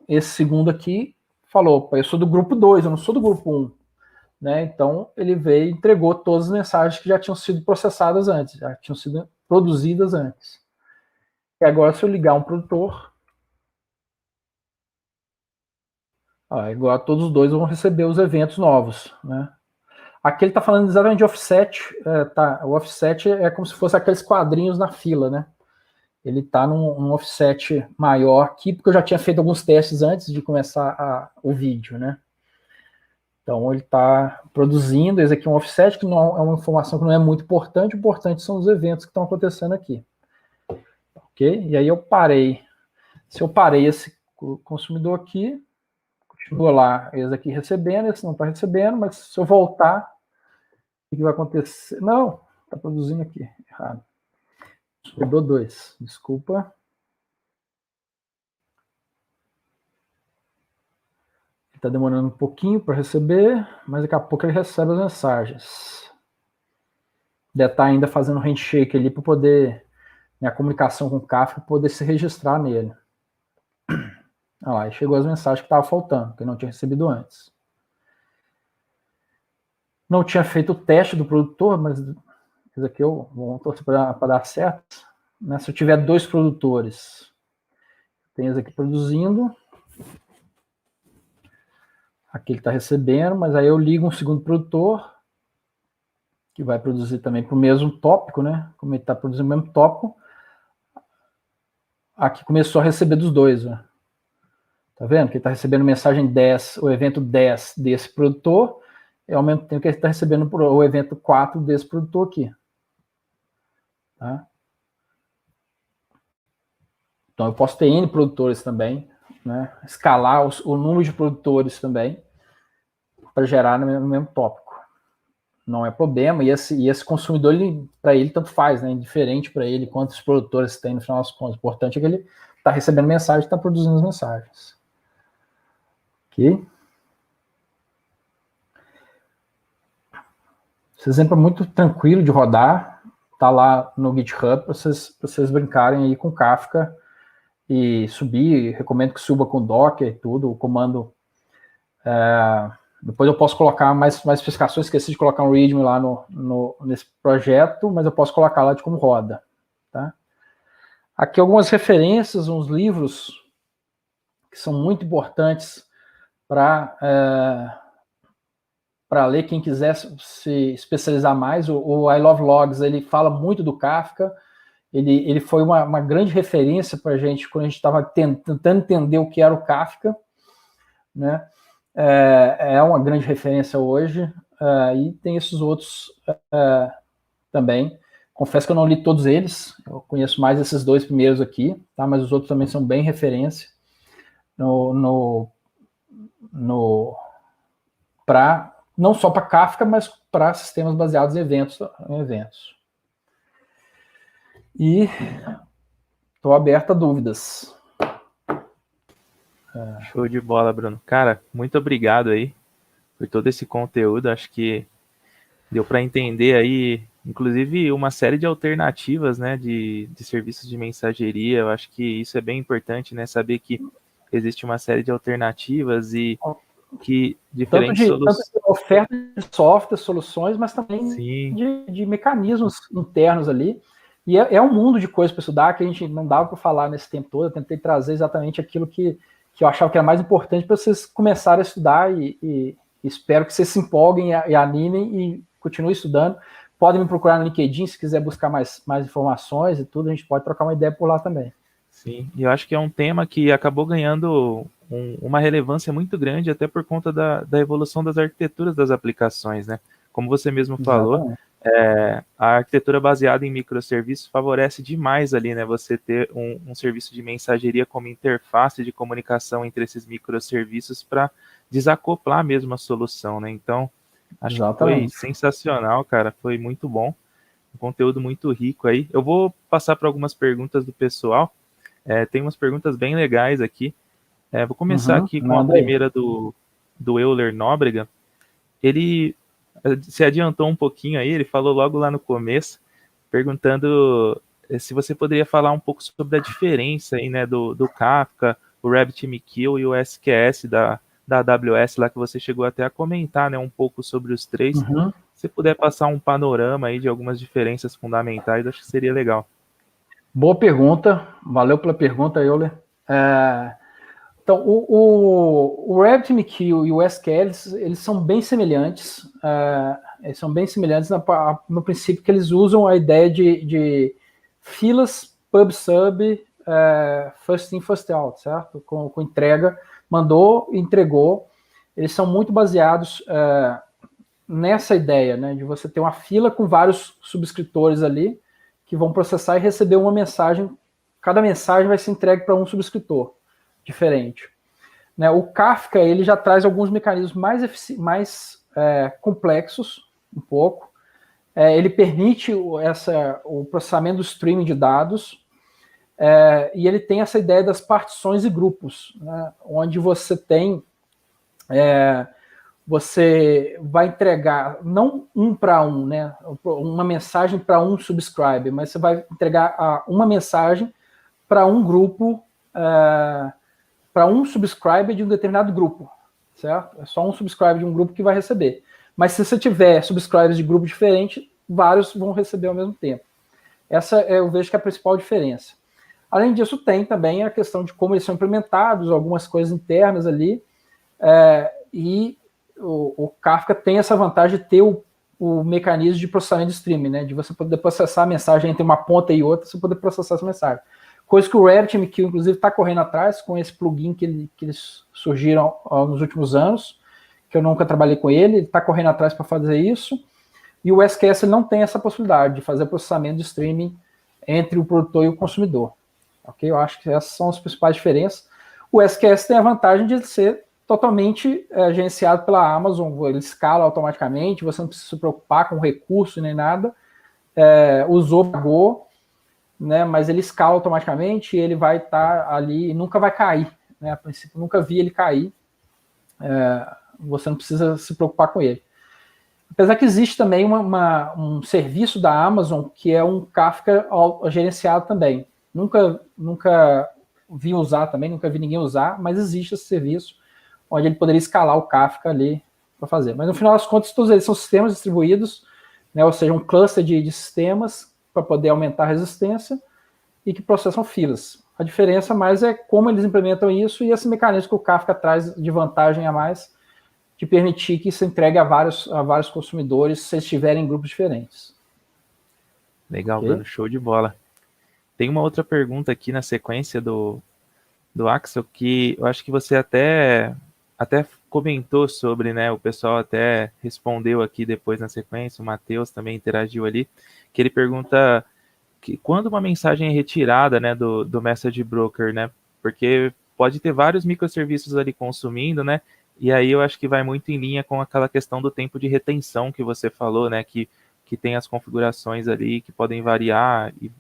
esse segundo aqui falou, opa, eu sou do grupo 2, eu não sou do grupo 1. Né? Então, ele veio e entregou todas as mensagens que já tinham sido processadas antes, já tinham sido produzidas antes. E agora, se eu ligar um produtor, agora todos os dois vão receber os eventos novos. Né? Aqui ele está falando exatamente de offset. O offset é como se fosse aqueles quadrinhos na fila, né? Ele está num offset maior aqui, porque eu já tinha feito alguns testes antes de começar o vídeo, né? Então ele está produzindo, esse aqui é um offset, que não é uma informação que não é muito importante, o importante são os eventos que estão acontecendo aqui. Ok? E aí eu parei. Se eu parei esse consumidor aqui, continua lá, esse aqui recebendo, esse não está recebendo, mas se eu voltar, o que vai acontecer? Não, está produzindo aqui, errado. Consumidor 2, desculpa. Está demorando um pouquinho para receber, mas daqui a pouco ele recebe as mensagens. Deve estar ainda fazendo um handshake ali para poder, a comunicação com o Kafka, poder se registrar nele. Aí chegou as mensagens que estavam faltando, que eu não tinha recebido antes. Não tinha feito o teste do produtor, mas isso aqui eu vou torcer para dar certo. Né? Se eu tiver 2 produtores, tem esse aqui produzindo. Aqui ele está recebendo, mas aí eu ligo um segundo produtor, que vai produzir também para o mesmo tópico, né? Como ele está produzindo o mesmo tópico, aqui começou a receber dos dois, né? Tá vendo? Que ele está recebendo mensagem 10, o evento 10 desse produtor, e ao mesmo tempo que ele está recebendo o evento 4 desse produtor aqui. Tá? Então, eu posso ter N produtores também, né? Escalar o número de produtores também para gerar no mesmo tópico. Não é problema, e esse consumidor, para ele, tanto faz, né? Indiferente para ele quantos produtores tem no final das contas. O importante é que ele está recebendo mensagem, está produzindo as mensagens. Ok? Esse exemplo é muito tranquilo de rodar, está lá no GitHub para vocês brincarem aí com Kafka e subir. Recomendo que suba com Docker e tudo, o comando. Depois eu posso colocar mais especificações, esqueci de colocar um readme lá nesse projeto, mas eu posso colocar lá de como roda. Tá? Aqui algumas referências, uns livros que são muito importantes para ler, quem quiser se especializar mais. O I Love Logs, ele fala muito do Kafka, ele foi uma grande referência para a gente quando a gente estava tentando entender o que era o Kafka, né? É uma grande referência hoje, e tem esses outros também. Confesso que eu não li todos eles, eu conheço mais esses 2 primeiros aqui, tá? Mas os outros também são bem referência não só para Kafka, mas para sistemas baseados em eventos. E estou aberto a dúvidas. Show de bola, Bruno. Cara, muito obrigado aí por todo esse conteúdo. Acho que deu para entender aí, inclusive, uma série de alternativas, né, de serviços de mensageria. Eu acho que isso é bem importante, né, saber que existe uma série de alternativas e que diferentes soluções... Tanto de oferta de software, soluções, mas também de mecanismos internos ali. E é um mundo de coisas para estudar que a gente não dava para falar nesse tempo todo. Eu tentei trazer exatamente aquilo que eu achava que era mais importante para vocês começarem a estudar e espero que vocês se empolguem e animem e continuem estudando. Podem me procurar no LinkedIn se quiser buscar mais informações e tudo, a gente pode trocar uma ideia por lá também. Sim, e eu acho que é um tema que acabou ganhando uma relevância muito grande até por conta da evolução das arquiteturas das aplicações, né? Como você mesmo falou, a arquitetura baseada em microserviços favorece demais ali, né? Você ter um serviço de mensageria como interface de comunicação entre esses microserviços para desacoplar mesmo a solução, né? Então, acho que foi sensacional, cara, foi muito bom, um conteúdo muito rico aí. Eu vou passar para algumas perguntas do pessoal, tem umas perguntas bem legais aqui. Vou começar aqui com a primeira do Euler Nóbrega. Ele se adiantou um pouquinho aí, ele falou logo lá no começo, perguntando se você poderia falar um pouco sobre a diferença aí, né, do Kafka, o RabbitMQ e o SQS da AWS lá, que você chegou até a comentar, né, um pouco sobre os 3. Se puder passar um panorama aí de algumas diferenças fundamentais, acho que seria legal. Boa pergunta, valeu pela pergunta, Euler. Então, o RabbitMQ e o SQL, eles são bem semelhantes. Eles são bem semelhantes no princípio que eles usam a ideia de filas pub-sub, first in, first out, certo? Com entrega, mandou, entregou. Eles são muito baseados nessa ideia, né, de você ter uma fila com vários subscritores ali que vão processar e receber uma mensagem. Cada mensagem vai ser entregue para um subscritor diferente. Né, o Kafka, ele já traz alguns mecanismos mais complexos, um pouco. Ele permite o processamento do streaming de dados, e ele tem essa ideia das partições e grupos, né, onde você tem... você vai entregar, não um para um, né, uma mensagem para um subscriber, mas você vai entregar uma mensagem para um grupo, para um subscriber de um determinado grupo, certo? É só um subscriber de um grupo que vai receber. Mas se você tiver subscribers de grupo diferente, vários vão receber ao mesmo tempo. Essa eu vejo que é a principal diferença. Além disso, tem também a questão de como eles são implementados, algumas coisas internas ali, e o Kafka tem essa vantagem de ter o mecanismo de processamento de streaming, né? De você poder processar a mensagem entre uma ponta e outra, você poder processar essa mensagem. Coisa que o RabbitMQ, inclusive, está correndo atrás com esse plugin que eles surgiram nos últimos anos, que eu nunca trabalhei com ele está correndo atrás para fazer isso. E o SQS não tem essa possibilidade de fazer processamento de streaming entre o produtor e o consumidor. ok? Eu acho que essas são as principais diferenças. O SQS tem a vantagem de ser totalmente gerenciado pela Amazon, ele escala automaticamente, você não precisa se preocupar com recurso nem nada, usou, pagou, né, mas ele escala automaticamente e ele vai estar ali e nunca vai cair, né, a princípio nunca vi ele cair, você não precisa se preocupar com ele. Apesar que existe também um serviço da Amazon que é um Kafka gerenciado também. Nunca vi usar também, nunca vi ninguém usar, mas existe esse serviço onde ele poderia escalar o Kafka ali para fazer. Mas no final das contas, todos eles são sistemas distribuídos, né, ou seja, um cluster de sistemas para poder aumentar a resistência e que processam filas. A diferença mais é como eles implementam isso e esse mecanismo que o Kafka traz de vantagem a mais, de permitir que isso entregue a vários consumidores se estiverem em grupos diferentes. Legal, okay? Bruno, show de bola. Tem uma outra pergunta aqui na sequência do Axel, que eu acho que você até comentou sobre, né, o pessoal até respondeu aqui depois na sequência, o Matheus também interagiu ali, que ele pergunta que quando uma mensagem é retirada, né, do Message Broker, né, porque pode ter vários microserviços ali consumindo, né, e aí eu acho que vai muito em linha com aquela questão do tempo de retenção que você falou, né, que tem as configurações ali que podem variar, e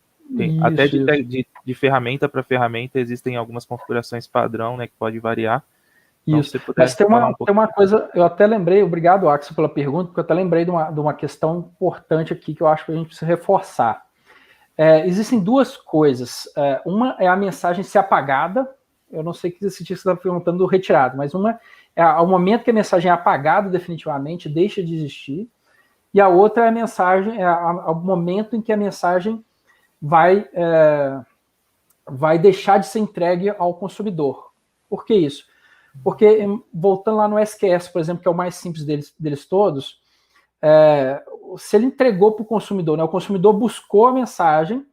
até de ferramenta para ferramenta existem algumas configurações padrão, né, que pode variar. Então, isso. Mas tem uma coisa, eu até lembrei, obrigado, Axel, pela pergunta, porque eu até lembrei de uma questão importante aqui que eu acho que a gente precisa reforçar. Existem duas coisas. Uma é a mensagem ser apagada. Eu não sei se você está perguntando do retirado, mas uma é ao momento que a mensagem é apagada definitivamente, deixa de existir. E a outra é a mensagem, ao momento em que a mensagem vai deixar de ser entregue ao consumidor. Por que isso? Porque, voltando lá no SQS, por exemplo, que é o mais simples deles todos, se ele entregou para o consumidor, né, o consumidor buscou a mensagem,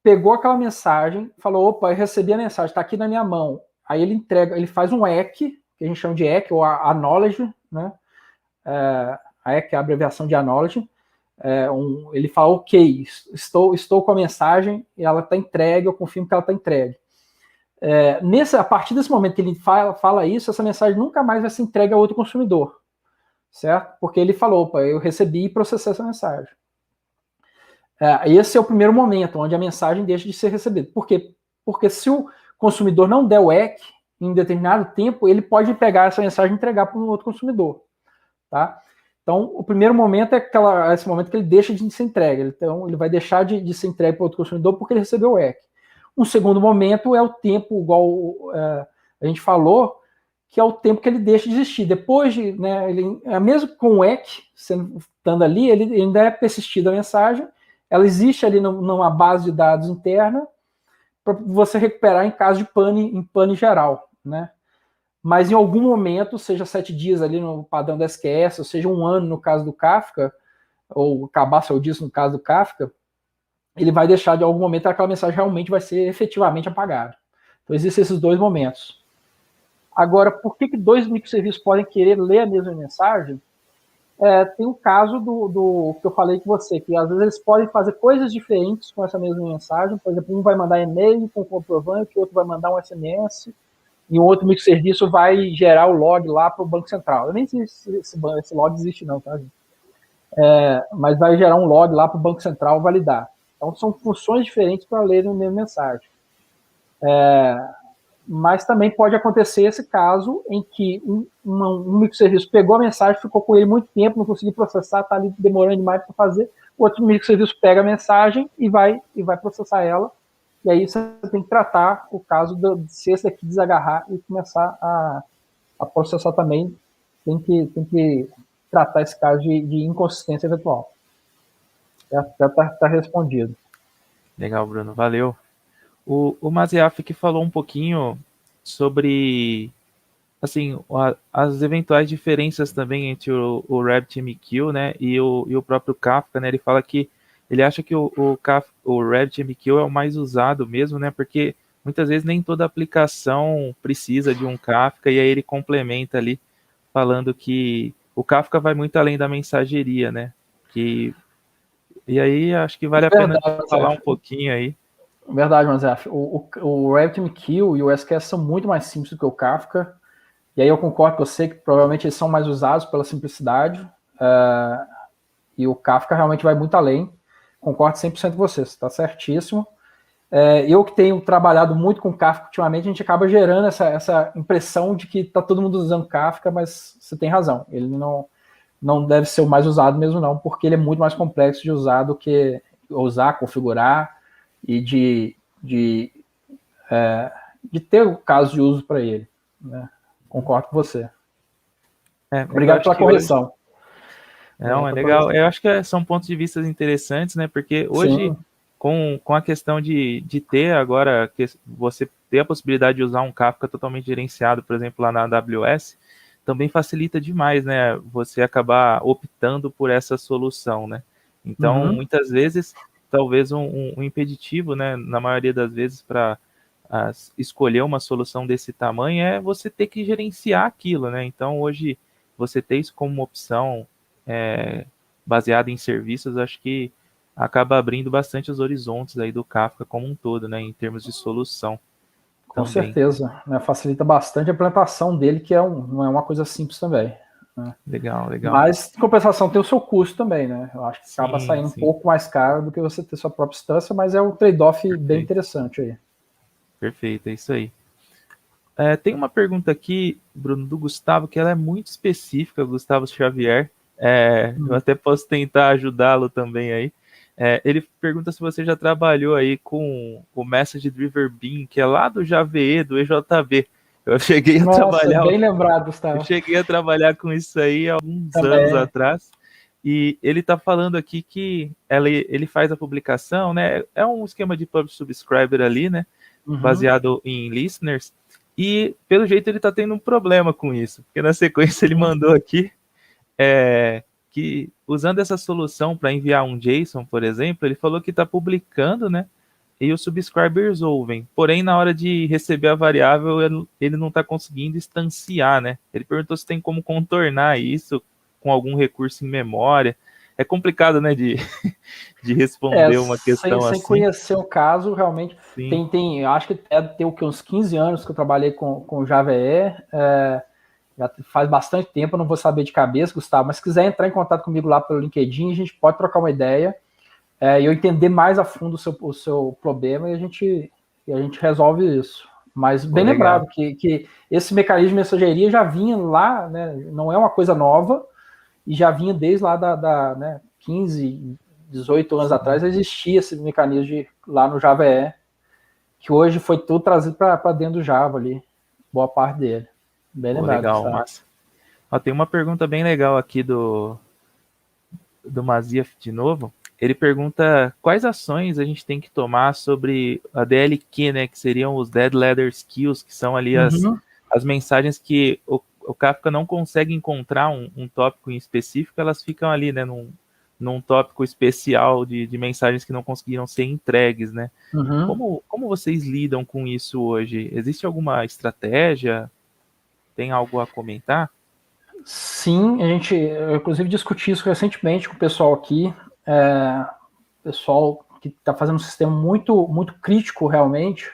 pegou aquela mensagem, falou, opa, eu recebi a mensagem, está aqui na minha mão. Aí ele entrega, ele faz um EC, que a gente chama de EC, ou Acknowledge, né? A EC é a abreviação de Acknowledge. Ele fala, ok, estou com a mensagem, e ela está entregue, eu confirmo que ela está entregue. A partir desse momento que ele fala isso, essa mensagem nunca mais vai ser entregue a outro consumidor, certo? Porque ele falou, opa, eu recebi e processei essa mensagem. Esse é o primeiro momento onde a mensagem deixa de ser recebida. Por quê? Porque se o consumidor não der o EC em determinado tempo, ele pode pegar essa mensagem e entregar para um outro consumidor, tá? Então, o primeiro momento é esse momento que ele deixa de ser entregue. Então, ele vai deixar de ser entregue para outro consumidor porque ele recebeu o EC. Um segundo momento é o tempo, igual a gente falou, que é o tempo que ele deixa de existir. Depois de, né, mesmo com o EC estando ali, ele ainda é persistida a mensagem, ela existe ali numa base de dados interna para você recuperar em caso de pane geral, né? Mas em algum momento, seja 7 dias ali no padrão da SQS, ou seja, 1 ano no caso do Kafka, ou acabar seu disso no caso do Kafka, ele vai deixar de algum momento aquela mensagem realmente vai ser efetivamente apagada. Então existem esses dois momentos. Agora, por que dois microserviços podem querer ler a mesma mensagem? Tem o caso do que eu falei com você, que às vezes eles podem fazer coisas diferentes com essa mesma mensagem. Por exemplo, um vai mandar e-mail com comprovante, o outro vai mandar um SMS, e um outro microserviço vai gerar o log lá para o Banco Central. Eu nem sei se esse log existe não, tá, gente? Mas vai gerar um log lá para o Banco Central validar. Então, são funções diferentes para ler a mesma mensagem. Mas também pode acontecer esse caso em que um microserviço pegou a mensagem, ficou com ele muito tempo, não conseguiu processar, está ali demorando demais para fazer, o outro microserviço pega a mensagem e vai processar ela, e aí você tem que tratar o caso se esse daqui desagarrar e começar a processar também, tem que tratar esse caso de inconsistência eventual. Já está respondido. Legal, Bruno, valeu. O Maziaf que falou um pouquinho sobre assim, as eventuais diferenças também entre o RabbitMQ, né, e o próprio Kafka, né, ele fala que ele acha que o RabbitMQ é o mais usado mesmo, né, porque muitas vezes nem toda aplicação precisa de um Kafka, e aí ele complementa ali, falando que o Kafka vai muito além da mensageria, né, e aí acho que vale a pena falar um pouquinho aí. Verdade, Manzaf. O RabbitMQ e o SQS são muito mais simples do que o Kafka. E aí eu concordo com você que provavelmente eles são mais usados pela simplicidade. E o Kafka realmente vai muito além. Concordo 100% com você está certíssimo. Eu que tenho trabalhado muito com Kafka ultimamente, a gente acaba gerando essa impressão de que está todo mundo usando Kafka, mas você tem razão. Ele não deve ser o mais usado mesmo não, porque ele é muito mais complexo de usar do que usar, configurar e de ter o caso de uso para ele. Né? Concordo com você. Obrigado pela correção. Não, é legal. Eu acho que são pontos de vista interessantes, né? Porque hoje, com a questão de ter agora, que você ter a possibilidade de usar um Kafka totalmente gerenciado, por exemplo, lá na AWS, também facilita demais, né? Você acabar optando por essa solução, né? Então, muitas vezes, talvez um impeditivo, né? Na maioria das vezes, para escolher uma solução desse tamanho é você ter que gerenciar aquilo, né? Então, hoje, você ter isso como uma opção baseada em serviços, acho que acaba abrindo bastante os horizontes aí do Kafka como um todo, né? Em termos de solução. Com também. Certeza, né? Facilita bastante a implantação dele, que não é uma coisa simples também. Né? Legal. Mas, em compensação, tem o seu custo também, né? Eu acho que acaba saindo um pouco mais caro do que você ter sua própria instância, mas é um trade-off bem interessante aí. Perfeito, é isso aí. Tem uma pergunta aqui, Bruno, do Gustavo, que ela é muito específica, Gustavo Xavier. Eu até posso tentar ajudá-lo também aí. Ele pergunta se você já trabalhou aí com o Message Driver Bean, que é lá do JVE, do EJB. Eu cheguei a trabalhar... bem lembrado, Gustavo. Eu cheguei a trabalhar com isso aí há alguns anos atrás. E ele está falando aqui que ele faz a publicação, né? É um esquema de Publish Subscriber ali, né? Baseado em listeners. E, pelo jeito, ele está tendo um problema com isso. Porque na sequência ele mandou aqui que, usando essa solução para enviar um JSON, por exemplo, ele falou que está publicando, né? E os subscribers ouvem. Porém, na hora de receber a variável, ele não está conseguindo instanciar, né? Ele perguntou se tem como contornar isso com algum recurso em memória. É complicado, né, de responder uma questão assim. Sem conhecer o caso, realmente. Acho que tem uns 15 anos que eu trabalhei com JVE. Já faz bastante tempo, eu não vou saber de cabeça, Gustavo, mas se quiser entrar em contato comigo lá pelo LinkedIn, a gente pode trocar uma ideia e eu entender mais a fundo o seu problema e a gente resolve isso. Mas bem lembrado que esse mecanismo de mensageria já vinha lá, né, não é uma coisa nova, e já vinha desde lá da 15, 18 anos atrás, existia esse mecanismo lá no JVE, que hoje foi tudo trazido para dentro do Java ali, boa parte dele. Bem lembrado. Legal, massa. Tem uma pergunta bem legal aqui do Maziaf de novo. Ele pergunta quais ações a gente tem que tomar sobre a DLQ, né, que seriam os Dead Letter Skills, que são ali as mensagens que o Kafka não consegue encontrar um tópico em específico, elas ficam ali, né, num tópico especial de mensagens que não conseguiram ser entregues, né? Como vocês lidam com isso hoje? Existe alguma estratégia? Tem algo a comentar? Sim, eu inclusive discuti isso recentemente com o pessoal aqui, pessoal que está fazendo um sistema muito, muito crítico realmente,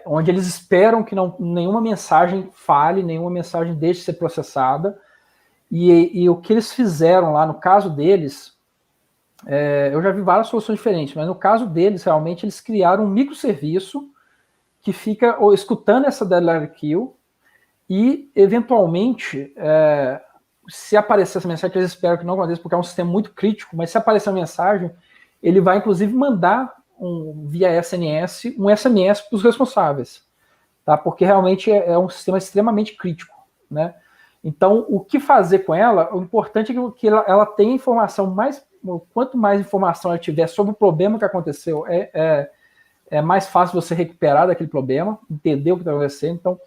onde eles esperam que nenhuma mensagem falhe, nenhuma mensagem deixe de ser processada, e o que eles fizeram lá, no caso deles, eu já vi várias soluções diferentes, mas no caso deles, realmente, eles criaram um microserviço que fica escutando essa deadline kill, e, eventualmente, se aparecer essa mensagem, que eles esperam que não aconteça, porque é um sistema muito crítico, mas se aparecer a mensagem, ele vai, inclusive, mandar via SNS um SMS para os responsáveis, tá? Porque realmente é um sistema extremamente crítico, né? Então, o que fazer com ela? O importante é que ela tenha informação quanto mais informação ela tiver sobre o problema que aconteceu, é mais fácil você recuperar daquele problema, entender o que está acontecendo. Então,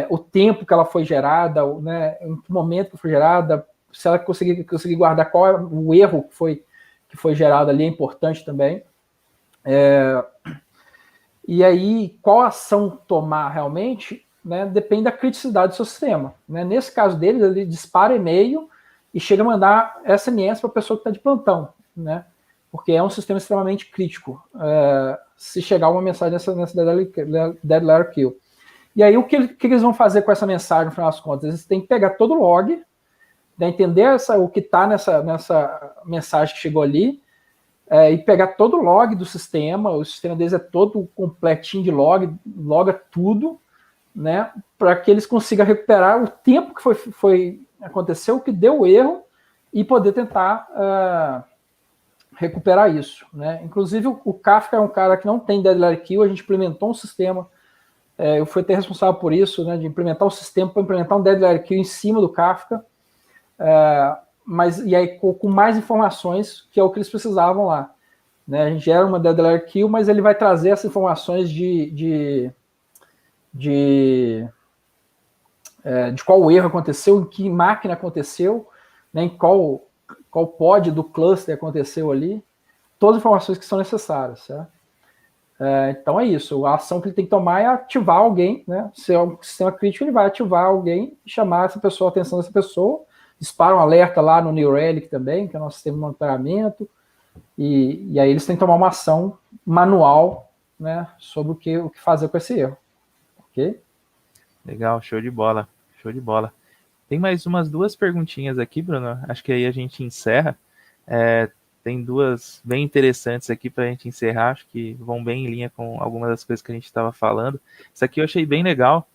o tempo que ela foi gerada, né, em que momento que foi gerada, se ela conseguir guardar qual é o erro que foi gerado ali, é importante também. E aí, qual ação tomar realmente, né, depende da criticidade do seu sistema. Né? Nesse caso deles, ele dispara e-mail e chega a mandar SMS para a pessoa que está de plantão. Né? porque é um sistema extremamente crítico, se chegar uma mensagem nessa dead letter kill. E aí, o que eles vão fazer com essa mensagem, no final das contas? Eles têm que pegar todo o log, né, entender o que está nessa mensagem que chegou ali, e pegar todo o log do sistema. O sistema deles é todo completinho de log, loga tudo, né, para que eles consigam recuperar o tempo que aconteceu, o que deu erro, e poder tentar recuperar isso, né? Inclusive, o Kafka é um cara que não tem dead letter kill. A gente implementou um sistema, eu fui até responsável por isso, né, de implementar um sistema para implementar um dead letter kill em cima do Kafka, mas e aí com mais informações, que é o que eles precisavam lá, né? A gente gera uma dead letter kill, mas ele vai trazer essas informações de qual erro aconteceu, em que máquina aconteceu, né, em qual pod do cluster aconteceu ali, todas as informações que são necessárias, certo? Então é isso, a ação que ele tem que tomar é ativar alguém, né? Se é um sistema crítico, ele vai ativar alguém, chamar essa pessoa, a atenção dessa pessoa, dispara um alerta lá no New Relic também, que é o nosso sistema de monitoramento, e aí eles têm que tomar uma ação manual, né, sobre o que fazer com esse erro, ok? Legal, show de bola, show de bola. Tem mais umas 2 perguntinhas aqui, Bruno, acho que aí a gente encerra. Tem 2 bem interessantes aqui para a gente encerrar, acho que vão bem em linha com algumas das coisas que a gente estava falando. Isso aqui eu achei bem legal.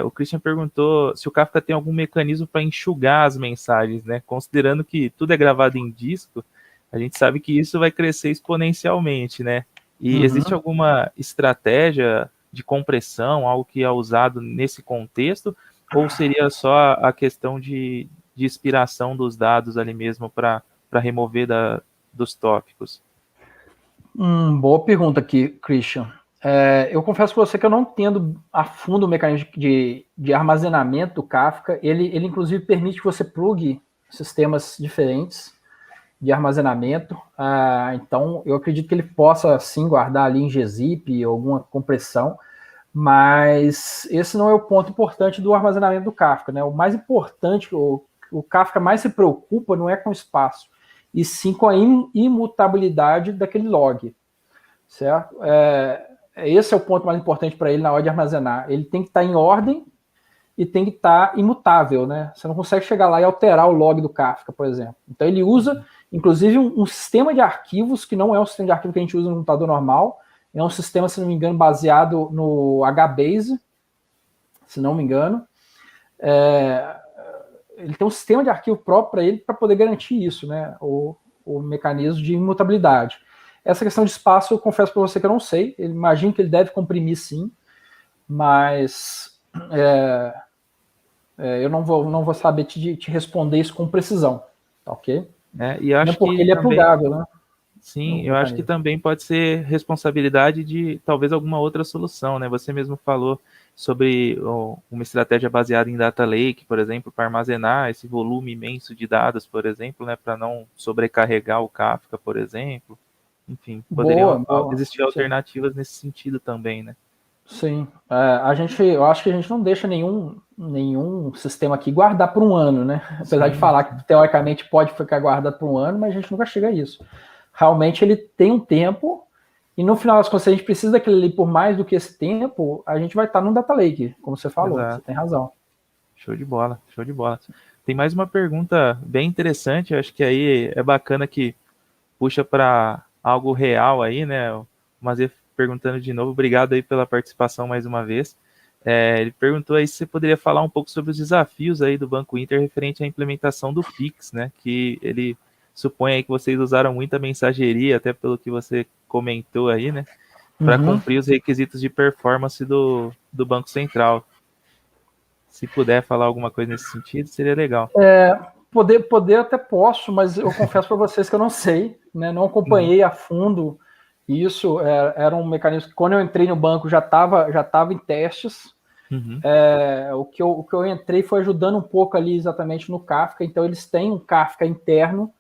O Christian perguntou se o Kafka tem algum mecanismo para enxugar as mensagens, né? Considerando que tudo é gravado em disco, a gente sabe que isso vai crescer exponencialmente, né? E existe alguma estratégia de compressão, algo que é usado nesse contexto, ou seria só a questão de expiração dos dados ali mesmo para remover dos tópicos? Boa pergunta aqui, Christian. Eu confesso para você que eu não entendo a fundo o mecanismo de armazenamento do Kafka. Ele inclusive permite que você plugue sistemas diferentes de armazenamento. Então, eu acredito que ele possa, sim, guardar ali em gzip, alguma compressão, mas esse não é o ponto importante do armazenamento do Kafka, né? O mais importante, o Kafka mais se preocupa não é com espaço, e sim com a imutabilidade daquele log, certo? Esse é o ponto mais importante para ele na hora de armazenar. Ele tem que estar em ordem e tem que estar imutável, né? Você não consegue chegar lá e alterar o log do Kafka, por exemplo. Então ele usa, inclusive, um sistema de arquivos, que não é um sistema de arquivo que a gente usa no computador normal, é um sistema, se não me engano, baseado no HBase, se não me engano. Ele tem um sistema de arquivo próprio para ele, para poder garantir isso, né? O mecanismo de imutabilidade. Essa questão de espaço, eu confesso para você que eu não sei. Eu imagino que ele deve comprimir, sim, mas eu não vou saber te responder isso com precisão, tá ok? E eu acho porque que ele é também, plugável, né? sim, eu acho que também pode ser responsabilidade de talvez alguma outra solução, né? Você mesmo falou sobre uma estratégia baseada em data lake, por exemplo, para armazenar esse volume imenso de dados, por exemplo, né? Para não sobrecarregar o Kafka, por exemplo. Enfim, poderiam existir alternativas nesse sentido também, né? Sim, eu acho que a gente não deixa nenhum sistema aqui guardar por um ano, né? Apesar de falar que teoricamente pode ficar guardado por um ano, mas a gente nunca chega a isso. Realmente ele tem um tempo, e no final das contas, se a gente precisa daquele ali por mais do que esse tempo, a gente vai estar num data lake, como você falou. Exato. Você tem razão. Show de bola, show de bola. Tem mais uma pergunta bem interessante, eu acho que aí é bacana que puxa para algo real aí, né? O Mazer perguntando de novo, obrigado aí pela participação mais uma vez. Ele perguntou aí se você poderia falar um pouco sobre os desafios aí do Banco Inter referente à implementação do Pix, né? Que ele supõe aí que vocês usaram muita mensageria, até pelo que você comentou aí, né? Para cumprir os requisitos de performance do Banco Central. Se puder falar alguma coisa nesse sentido, seria legal. Poder até posso, mas eu confesso para vocês que eu não sei, né? Não acompanhei a fundo isso. Era um mecanismo que, quando eu entrei no banco, já estava em testes. O que eu entrei foi ajudando um pouco ali exatamente no Kafka. Então, eles têm um Kafka interno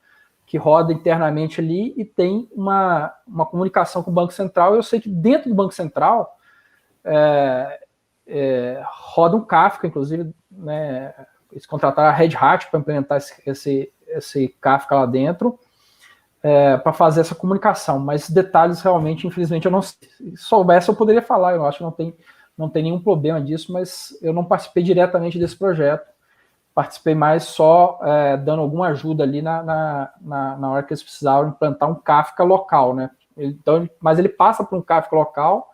que roda internamente ali e tem uma comunicação com o Banco Central. Eu sei que dentro do Banco Central roda um Kafka, inclusive, né? Eles contrataram a Red Hat para implementar esse Kafka lá dentro. para fazer essa comunicação, mas detalhes realmente, infelizmente, eu não sei. Se soubesse, eu poderia falar, eu acho que não tem nenhum problema disso, mas eu não participei diretamente desse projeto, participei mais só dando alguma ajuda ali na hora que eles precisavam implantar um Kafka local, né? Então, mas ele passa para um Kafka local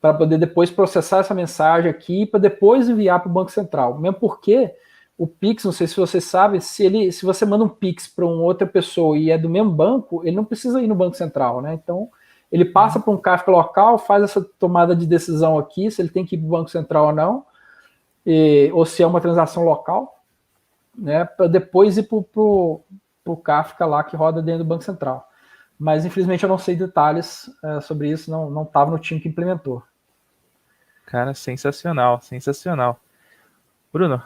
para poder depois processar essa mensagem aqui para depois enviar para o Banco Central. Mesmo porque o Pix, não sei se vocês sabem, se você manda um Pix para uma outra pessoa e é do mesmo banco, ele não precisa ir no Banco Central, né? Então, ele passa para um Kafka local, faz essa tomada de decisão aqui, se ele tem que ir para o Banco Central ou não, ou se é uma transação local, né? Para depois ir para o Kafka lá que roda dentro do Banco Central. Mas, infelizmente, eu não sei detalhes sobre isso, não estava no time que implementou. Cara, sensacional, sensacional. Bruno,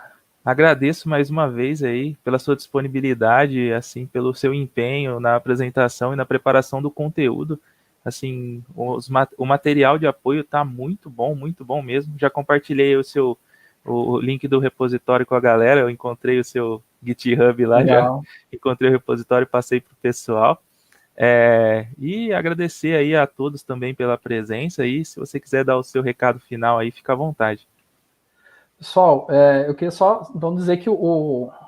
agradeço mais uma vez aí pela sua disponibilidade, assim, pelo seu empenho na apresentação e na preparação do conteúdo. Assim, o material de apoio está muito bom mesmo. Já compartilhei o link do repositório com a galera, eu encontrei o seu GitHub lá, Legal. já encontrei o repositório e passei para o pessoal. E agradecer aí a todos também pela presença, e se você quiser dar o seu recado final aí, fica à vontade. Pessoal, eu queria só então, dizer que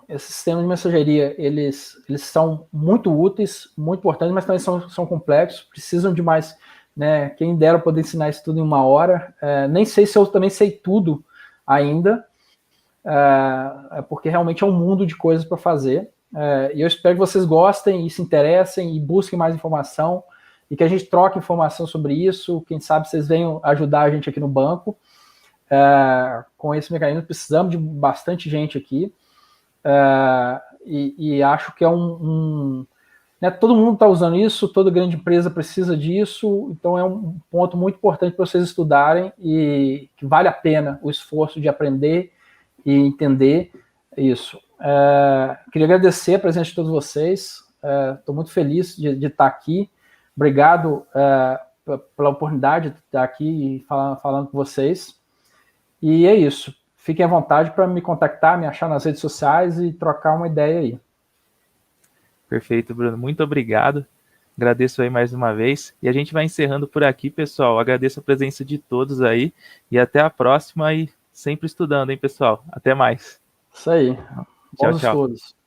esses sistemas de mensageria, eles são muito úteis, muito importantes, mas também são complexos, precisam de mais, né, quem dera poder ensinar isso tudo em uma hora. Nem sei se eu também sei tudo ainda, porque realmente é um mundo de coisas para fazer. E eu espero que vocês gostem e se interessem e busquem mais informação e que a gente troque informação sobre isso. Quem sabe vocês venham ajudar a gente aqui no banco. Com esse mecanismo, precisamos de bastante gente aqui. E acho que né, todo mundo está usando isso, toda grande empresa precisa disso, então é um ponto muito importante para vocês estudarem e que vale a pena o esforço de aprender e entender isso. Queria agradecer a presença de todos vocês, estou muito feliz de estar aqui, obrigado pela oportunidade de estar aqui falando com vocês, e é isso, fiquem à vontade para me contactar, me achar nas redes sociais e trocar uma ideia aí. Perfeito, Bruno, muito obrigado, agradeço aí mais uma vez, e a gente vai encerrando por aqui, pessoal, agradeço a presença de todos aí, e até a próxima, e sempre estudando, hein, pessoal, até mais. Isso aí, Tchau, bons tchau. estudos.